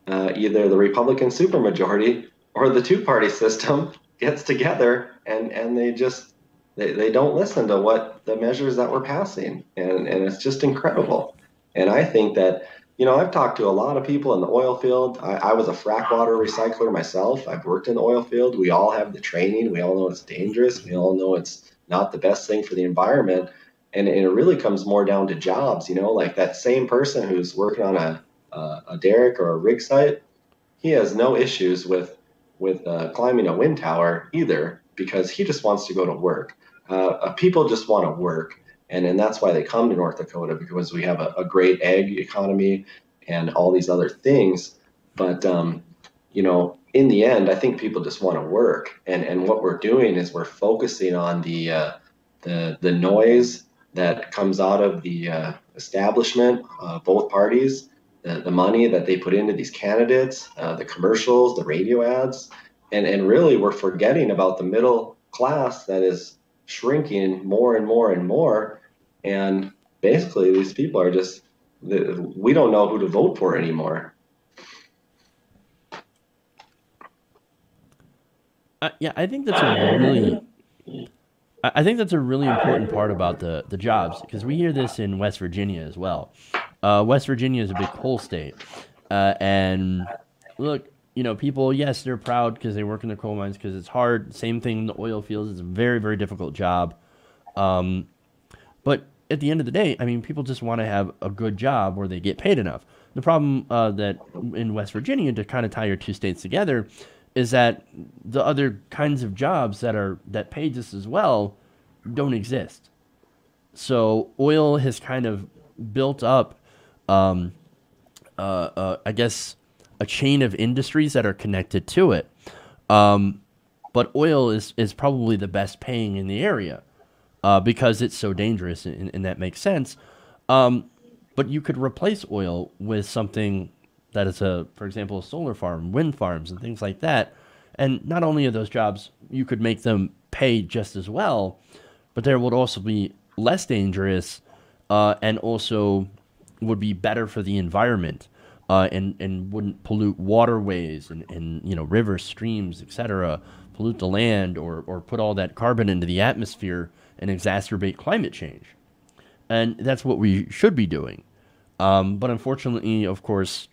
Speaker 1: either the Republican supermajority or the two-party system gets together, and they don't listen to what the measures that we're passing, and it's just incredible. And I think that I've talked to a lot of people in the oil field. I was a frack water recycler myself. I've worked in the oil field. We all have the training. We all know it's dangerous. We all know it's not the best thing for the environment. And it really comes more down to jobs, like that same person who's working on a derrick or a rig site, he has no issues with climbing a wind tower either, because he just wants to go to work. People just want to work, and that's why they come to North Dakota, because we have a great ag economy and all these other things. But in the end, I think people just want to work, and what we're doing is we're focusing on the noise that comes out of the establishment, both parties, the money that they put into these candidates, the commercials, the radio ads, and really we're forgetting about the middle class that is shrinking more and more and more, and basically these people are just we don't know who to vote for anymore.
Speaker 2: Yeah, I think that's a really I think that's a really important part about the jobs, because we hear this in West Virginia as well. West Virginia is a big coal state, and look, people, yes, they're proud because they work in the coal mines because it's hard. Same thing in the oil fields; it's a very, very difficult job. Um, but at the end of the day, I mean, people just want to have a good job where they get paid enough. The problem that in West Virginia, to kind of tie your two states together, is that the other kinds of jobs that pay just as well don't exist. So oil has kind of built up, um, I guess, a chain of industries that are connected to it. Um, but oil is probably the best paying in the area, because it's so dangerous, and that makes sense. Um, but you could replace oil with something that is for example, a solar farm, wind farms, and things like that. And not only are those jobs, you could make them pay just as well, but there would also be less dangerous, and also would be better for the environment, and wouldn't pollute waterways and rivers, streams, etc., pollute the land, or put all that carbon into the atmosphere and exacerbate climate change. And that's what we should be doing. But unfortunately, of course,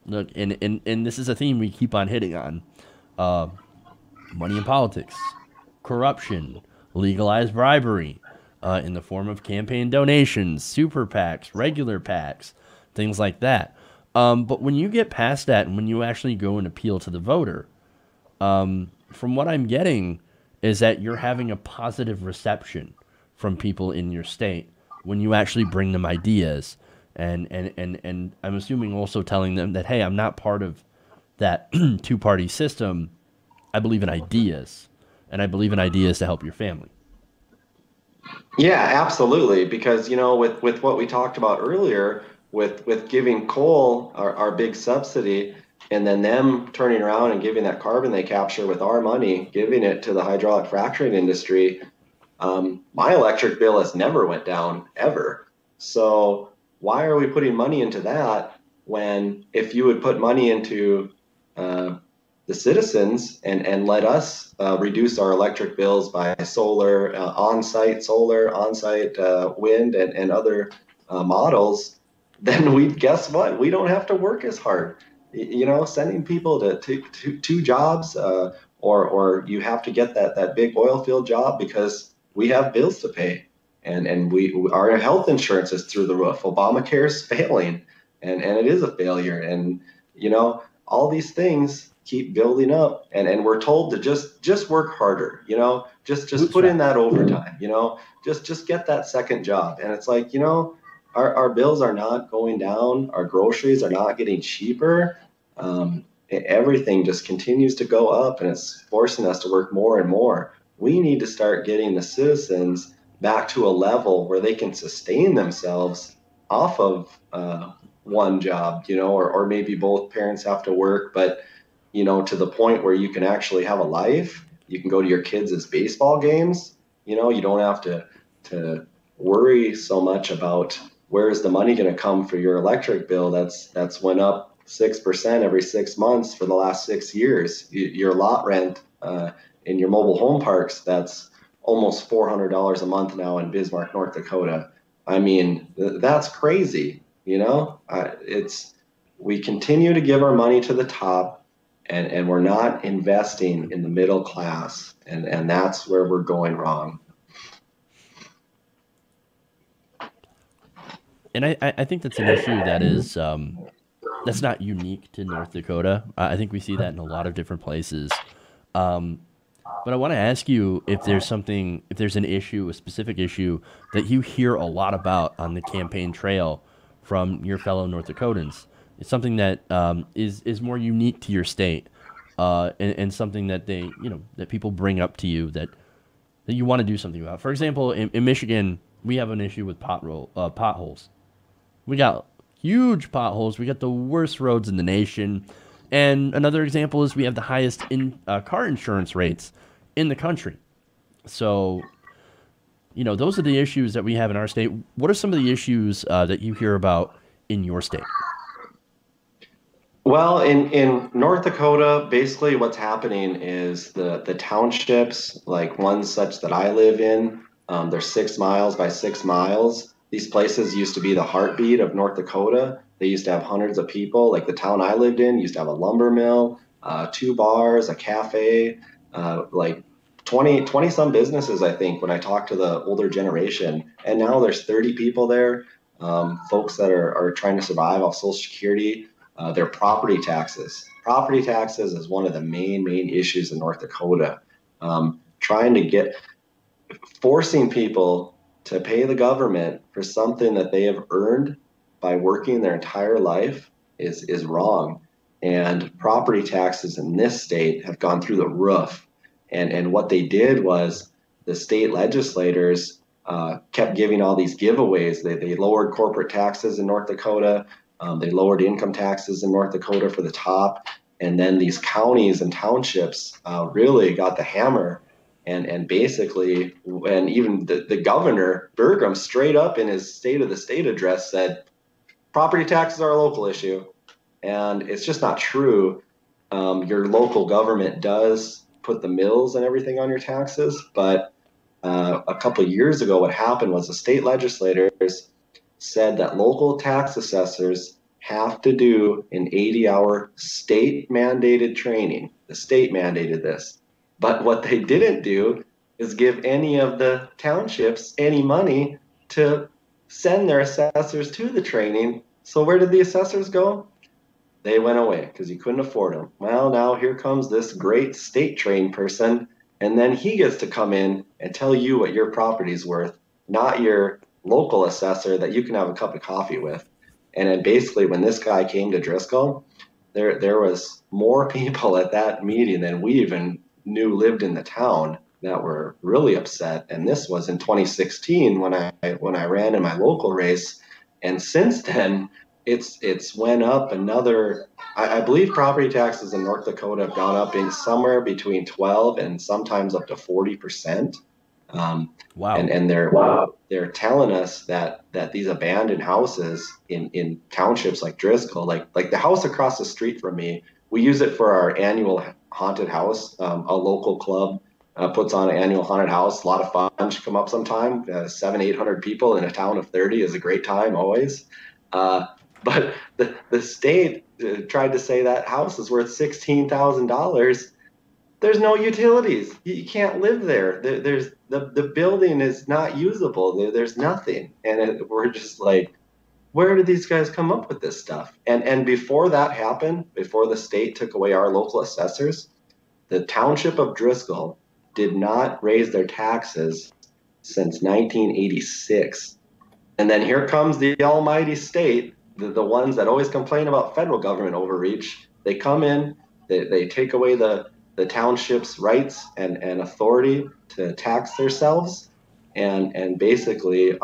Speaker 2: look, and this is a theme we keep on hitting on: uh, money in politics, corruption, legalized bribery, in the form of campaign donations, super PACs, regular PACs, things like that. But when you get past that, and when you actually go and appeal to the voter, from what I'm getting, is that you're having a positive reception from people in your state when you actually bring them ideas. And I'm assuming also telling them that, hey, I'm not part of that two-party system. I believe in ideas, and I believe in ideas to help your family.
Speaker 1: Yeah, absolutely. Because with what we talked about earlier, with giving coal our big subsidy, and then them turning around and giving that carbon they capture with our money, giving it to the hydraulic fracturing industry, my electric bill has never went down ever. So why are we putting money into that when if you would put money into uh, the citizens and let us reduce our electric bills by solar, on-site wind and other models, then we guess what? We don't have to work as hard. Sending people to two jobs, or you have to get that big oil field job because we have bills to pay, and our health insurance is through the roof. Obamacare is failing, and it is a failure, and all these things keep building up, and we're told to just work harder, just put in
Speaker 2: Bootstrap.
Speaker 1: that overtime, just get that second job. And it's like, our bills are not going down, our groceries are not getting cheaper. Everything just continues to go up, and it's forcing us to work more and more. We need to start getting the citizens back to a level where they can sustain themselves off of one job, or maybe both parents have to work, but to the point where you can actually have a life. You can go to your kids' baseball games. You don't have to worry so much about where is the money going to come for your electric bill. That's went up 6% every 6 months for the last 6 years. Your lot rent in your mobile home parks, that's almost $400 a month now in Bismarck, North Dakota. I mean, that's crazy. It's we continue to give our money to the top, and we're not investing in the middle class, and that's where we're going wrong.
Speaker 2: And I think that's an issue that is, that's not unique to North Dakota. I think we see that in a lot of different places. Um, but I want to ask you if if there's an issue, a specific issue that you hear a lot about on the campaign trail from your fellow North Dakotans. It's something that is more unique to your state, and something that that people bring up to you that you want to do something about. For example, in Michigan, we have an issue with potholes. We got huge potholes. We got the worst roads in the nation. And another example is we have the highest car insurance rates in the country. So, those are the issues that we have in our state. What are some of the issues that you hear about in your state?
Speaker 1: Well, in North Dakota, basically what's happening is the townships, like ones such that I live in, they're 6 miles by 6 miles. These places used to be the heartbeat of North Dakota. They used to have hundreds of people. Like the town I lived in used to have a lumber mill, two bars, a cafe, like 20 some businesses, I think, when I talked to the older generation. And now there's 30 people there, folks that are trying to survive off Social Security. Their property taxes. Property taxes is one of the main issues in North Dakota. Trying to forcing people to pay the government for something that they have earned by working their entire life is wrong. And property taxes in this state have gone through the roof. And what they did was the state legislators kept giving all these giveaways. They lowered corporate taxes in North Dakota. They lowered income taxes in North Dakota for the top. And then these counties and townships really got the hammer. And basically, and even the governor, Burgum, straight up in his State of the State address said, property taxes are a local issue. And it's just not true. Your local government does put the mills and everything on your taxes. But a couple of years ago, what happened was the state legislators said that local tax assessors have to do an 80-hour state mandated training. The state mandated this. But what they didn't do is give any of the townships any money to send their assessors to the training. So where did the assessors go? They went away because you couldn't afford them. Well, now here comes this great state trained person, and then he gets to come in and tell you what your property's worth, not your local assessor that you can have a cup of coffee with. And then basically when this guy came to Driscoll, there was more people at that meeting than we even knew lived in the town that were really upset. And this was in 2016 when I ran in my local race. And since then, it's went up another. I believe property taxes in North Dakota have gone up in somewhere between 12 and sometimes up to 40%.
Speaker 2: Wow.
Speaker 1: And they're telling us that these abandoned houses in townships like Driscoll, like the house across the street from me, we use it for our annual haunted house. A local club puts on an annual haunted house. A lot of fun should come up sometime. 700-800 people in a town of 30 is a great time always. But the state tried to say that house is worth $16,000. There's no utilities. You can't live there. There's the building is not usable. There's nothing. And we're just like, where did these guys come up with this stuff? And before that happened, before the state took away our local assessors, the township of Driscoll did not raise their taxes since 1986. And then here comes the almighty state, the ones that always complain about federal government overreach. They come in, they take away the township's rights and authority to tax themselves, and basically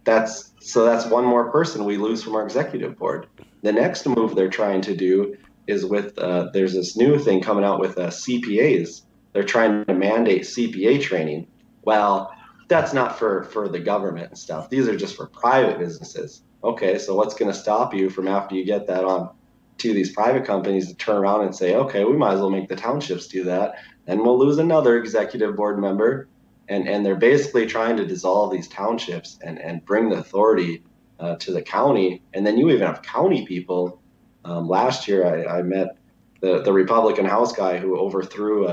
Speaker 1: that's one more person we lose from our executive board. The next move they're trying to do is with there's this new thing coming out with CPAs. They're trying to mandate CPA training. Well, that's not for the government and stuff. These are just for private businesses. Okay, so what's going to stop you from, after you get that on to these private companies, to turn around and say, okay, we might as well make the townships do that, and we'll lose another executive board member. And they're basically trying to dissolve these townships and bring the authority to the county. And then you even have county people. Last year, I met the Republican House guy who overthrew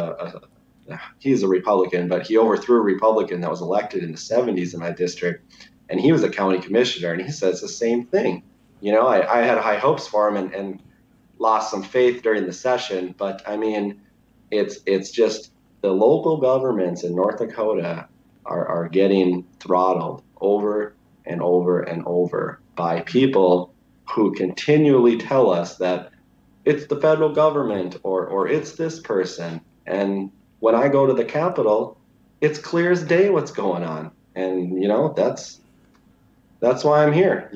Speaker 1: he's a Republican, but he overthrew a Republican that was elected in the 70s in my district. And he was a county commissioner, and he says the same thing. I had high hopes for him and lost some faith during the session. But I mean, it's just the local governments in North Dakota are getting throttled over and over and over by people who continually tell us that it's the federal government or it's this person. And when I go to the Capitol, it's clear as day what's going on. And that's why I'm here,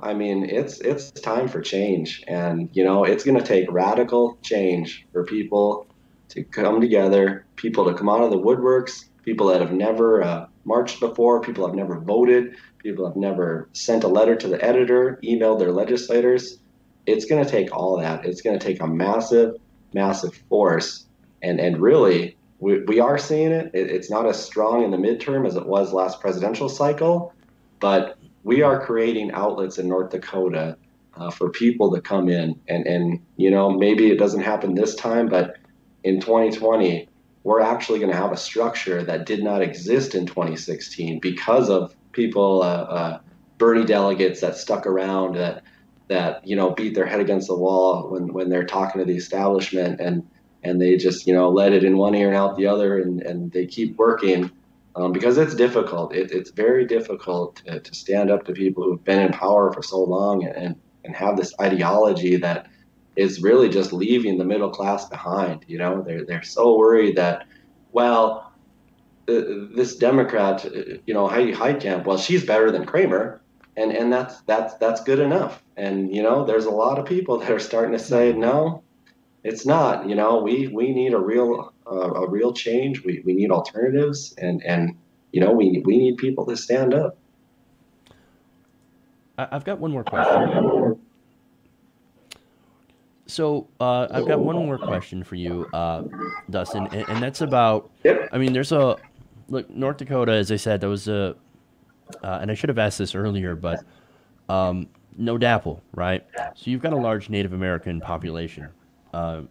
Speaker 1: I mean, it's time for change, and it's going to take radical change for people to come together, people to come out of the woodworks, people that have never marched before, people have never voted, people have never sent a letter to the editor, emailed their legislators. It's going to take all of that. It's going to take a massive, massive force, and really, we are seeing it's not as strong in the midterm as it was last presidential cycle, but we are creating outlets in North Dakota for people to come in, and maybe it doesn't happen this time, but in 2020 we're actually going to have a structure that did not exist in 2016 because of people, Bernie delegates that stuck around, that beat their head against the wall when they're talking to the establishment, and they just let it in one ear and out the other, and they keep working, because it's difficult. It's very difficult to stand up to people who've been in power for so long, and have this ideology that is really just leaving the middle class behind. They're so worried that, well, this Democrat, Heidi Heitkamp, well, she's better than Kramer, and that's good enough. And there's a lot of people that are starting to say, no, it's not. We need a real change. We need alternatives, and we need people to stand up.
Speaker 2: I've got one more question. So I've got one more question for you, Dustin, and that's about.
Speaker 1: Yep.
Speaker 2: I mean, there's a look. North Dakota, as I said, that was a, and I should have asked this earlier, but no DAPL, right? So you've got a large Native American population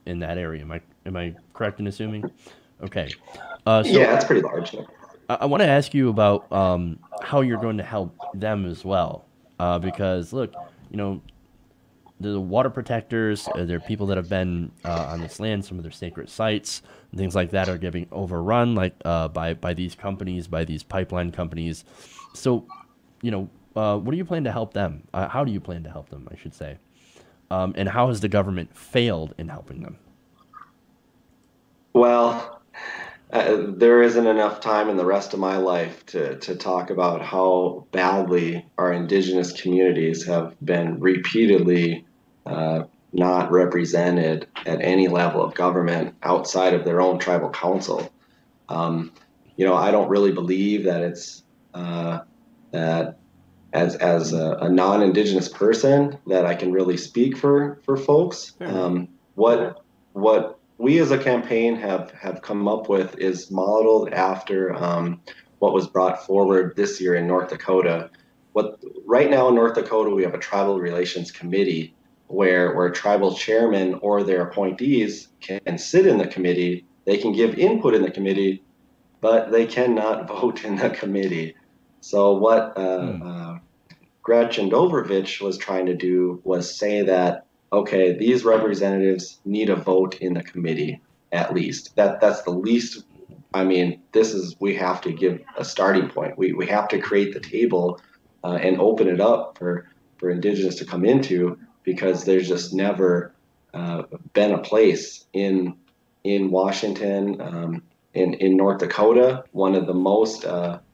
Speaker 2: in that area. Am I correct in assuming? Okay. So
Speaker 1: Yeah, it's pretty large.
Speaker 2: I want to ask you about how you're going to help them as well, because look, you know, the water protectors, there are people that have been on this land, some of their sacred sites, and things like that are getting overrun, like by these companies, by these pipeline companies. So, what do you plan to help them? How do you plan to help them, I should say? And how has the government failed in helping them?
Speaker 1: Well, there isn't enough time in the rest of my life to talk about how badly our indigenous communities have been repeatedly uh, not represented at any level of government outside of their own tribal council. Um, I don't really believe that it's that as a non-indigenous person that I can really speak for folks.
Speaker 2: Fair enough.
Speaker 1: What we as a campaign have come up with is modeled after what was brought forward this year in North Dakota. What Right now in North Dakota we have a tribal relations committee where tribal chairmen or their appointees can sit in the committee. They can give input in the committee, but they cannot vote in the committee. So what
Speaker 2: Hmm.
Speaker 1: Gretchen Dovrovich was trying to do was say that, okay, these representatives need a vote in the committee at least. That's the least. I mean, we have to give a starting point. We have to create the table and open it up for Indigenous to come into, because there's just never uh, been a place in Washington, in North Dakota. One of the most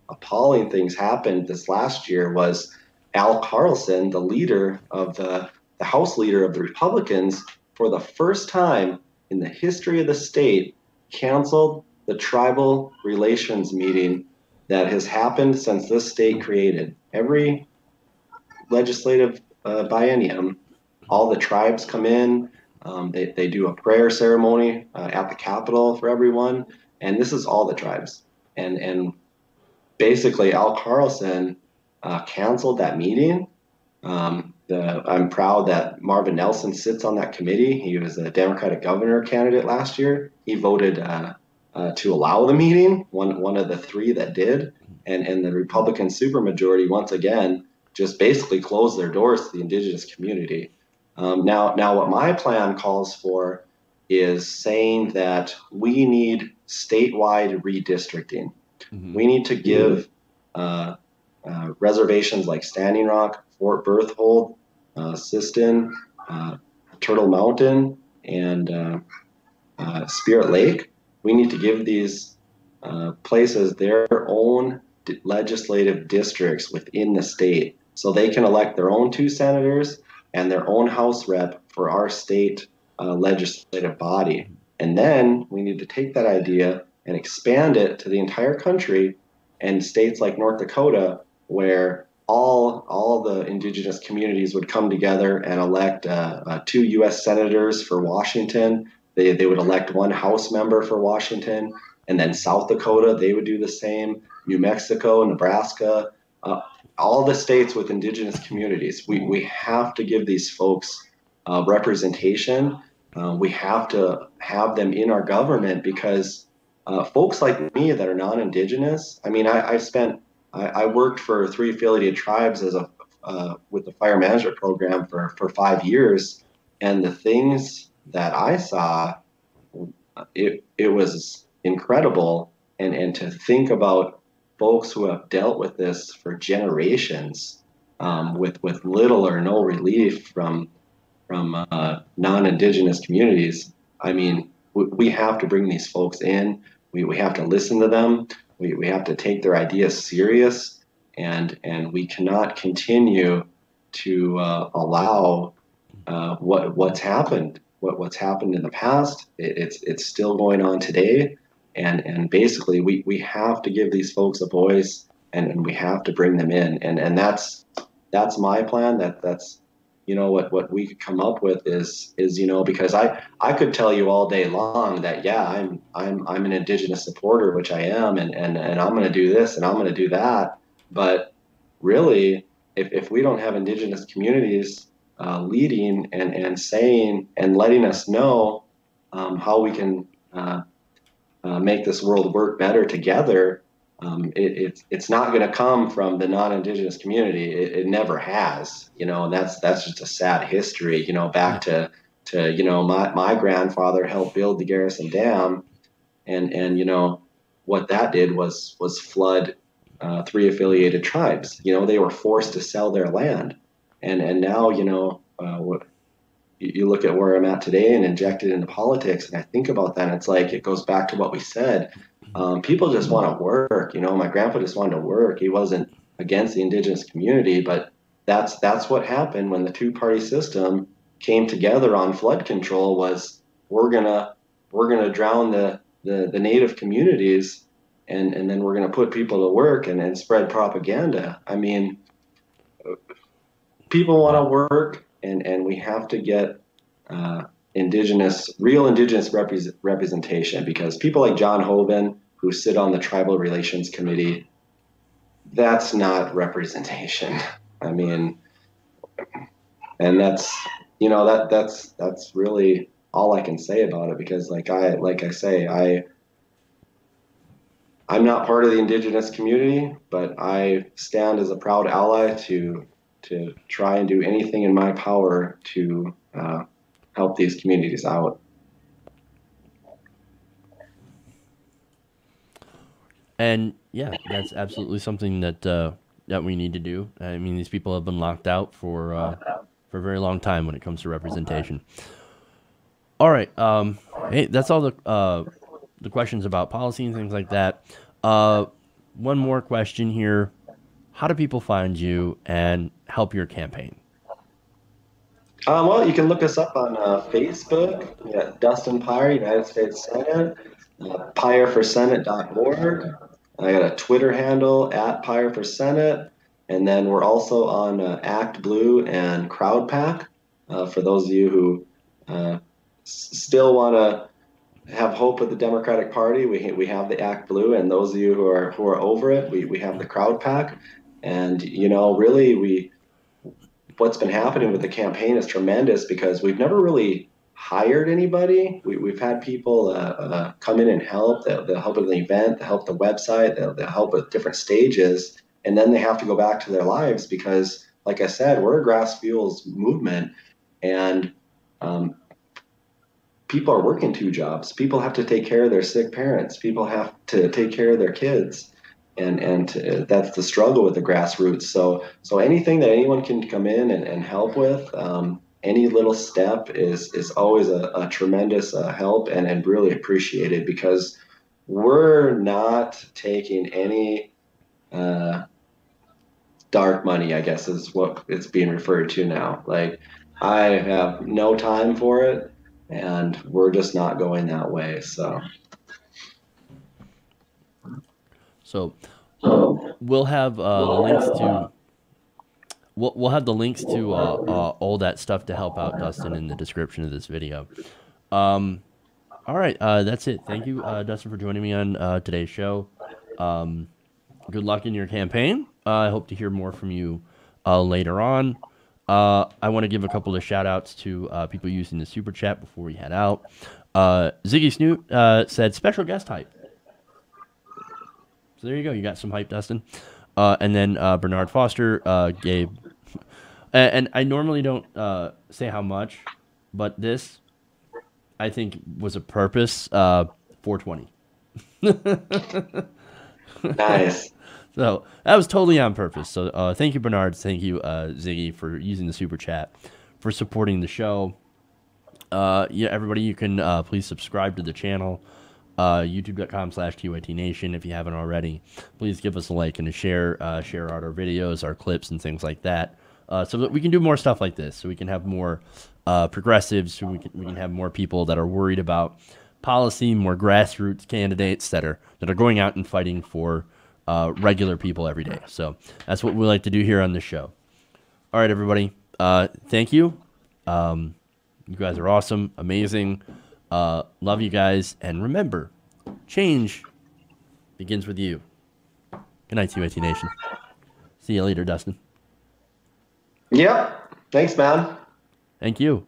Speaker 1: appalling things happened this last year was Al Carlson, the leader of the House leader of the Republicans, for the first time in the history of the state, canceled the tribal relations meeting that has happened since this state created. Every legislative biennium, all the tribes come in. They do a prayer ceremony at the Capitol for everyone, and this is all the tribes. And basically, Al Carlson canceled that meeting. I'm proud that Marvin Nelson sits on that committee. He was a Democratic governor candidate last year. He voted to allow the meeting, one of the three that did, and the Republican supermajority once again just basically closed their doors to the Indigenous community. Now, what my plan calls for is saying that we need statewide redistricting.
Speaker 2: Hmm.
Speaker 1: We need to give uh, reservations like Standing Rock, Fort Berthold, Siston, uh, Turtle Mountain. and Spirit Lake. We need to give these places their own legislative districts within the state so they can elect their own 2 senators and their own House rep for our state legislative body. And then we need to take that idea and expand it to the entire country and states like North Dakota, where all the indigenous communities would come together and elect 2 U.S. senators for Washington. They would elect 1 House member for Washington, and then South Dakota, they would do the same. New Mexico, Nebraska, all the states with indigenous communities. We have to give these folks representation. We have to have them in our government because folks like me that are non-indigenous. I mean, I worked for 3 affiliated tribes as with the fire management program for 5 years, and the things that I saw, it was incredible. And to think about folks who have dealt with this for generations, with little or no relief from non-indigenous communities. I mean, we have to bring these folks in. We have to listen to them. We have to take their ideas serious, and we cannot continue to allow what's happened in the past. It's still going on today, and basically we have to give these folks a voice, and we have to bring them in, and that's my plan. That's what we could come up with is because I could tell you all day long that I'm an indigenous supporter, which I am, and I'm going to do this and I'm going to do that, but really if we don't have indigenous communities leading and saying and letting us know how we can make this world work better together, it's not going to come from the non-indigenous community. It never has, and that's just a sad history, back to my grandfather helped build the Garrison Dam, and what that did was flood 3 affiliated tribes. They were forced to sell their land, and now you look at where I'm at today and inject it into politics, and I think about that, and it's like it goes back to what we said. People just want to work. My grandpa just wanted to work. He wasn't against the indigenous community, but that's what happened when the 2-party system came together on flood control. Was we're gonna drown the native communities, and then we're gonna put people to work and spread propaganda. I mean, people want to work, and we have to get real indigenous representation, because people like John Hoban, who sit on the Tribal Relations Committee, that's not representation. I mean, and that's really all I can say about it, because like I say, I'm not part of the indigenous community, but I stand as a proud ally to try and do anything in my power to help these communities out.
Speaker 2: And yeah, that's absolutely something that we need to do. I mean, these people have been locked out for a very long time when it comes to representation. All right, hey, that's all the questions about policy and things like that. One more question here: how do people find you and help your campaign?
Speaker 1: Well, you can look us up on Facebook. We got Dustin Peyer, United States Senate, PeyerForSenate.org. I got a Twitter handle at PeyerForSenate, and then we're also on Act Blue and CrowdPack. For those of you who still want to have hope with the Democratic Party, we have the Act Blue, and those of you who are over it, we have the CrowdPack. And really what's been happening with the campaign is tremendous, because we've never really hired anybody. We've had people come in and help. They'll help with the event, they'll help the website, they'll help with different stages, and then they have to go back to their lives because, like I said, we're a grass fuels movement, and people are working 2 jobs. People have to take care of their sick parents. People have to take care of their kids. And that's the struggle with the grassroots. So anything that anyone can come in and help with, any little step is always a tremendous help and really appreciated, because we're not taking any dark money, I guess is what it's being referred to now. Like, I have no time for it, and we're just not going that way.
Speaker 2: So we'll have the links to we'll have the links to all that stuff to help out Dustin in the description of this video. All right, that's it. Thank you, Dustin, for joining me on today's show. Good luck in your campaign. I hope to hear more from you later on. I want to give a couple of shout outs to people using the super chat before we head out. Ziggy Snoot said special guest hype. So there you go. You got some hype, Dustin. And then Bernard Foster gave, and I normally don't say how much, but this, I think, was a purpose, 420.
Speaker 1: Nice.
Speaker 2: So that was totally on purpose. So thank you, Bernard. Thank you, Ziggy, for using the super chat, for supporting the show. Yeah, everybody, you can please subscribe to the channel, youtube.com/TYTNation if you haven't already. Please give us a like and a share out our videos, our clips, and things like that, so that we can do more stuff like this, so we can have more progressives, so we can have more people that are worried about policy, more grassroots candidates that are going out and fighting for regular people every day. So that's what we like to do here on this show. All right, everybody. Thank you. You guys are awesome, amazing. Love you guys. And remember, change begins with you. Good night, TYT Nation. See you later, Dustin.
Speaker 1: Yep. Thanks, man.
Speaker 2: Thank you.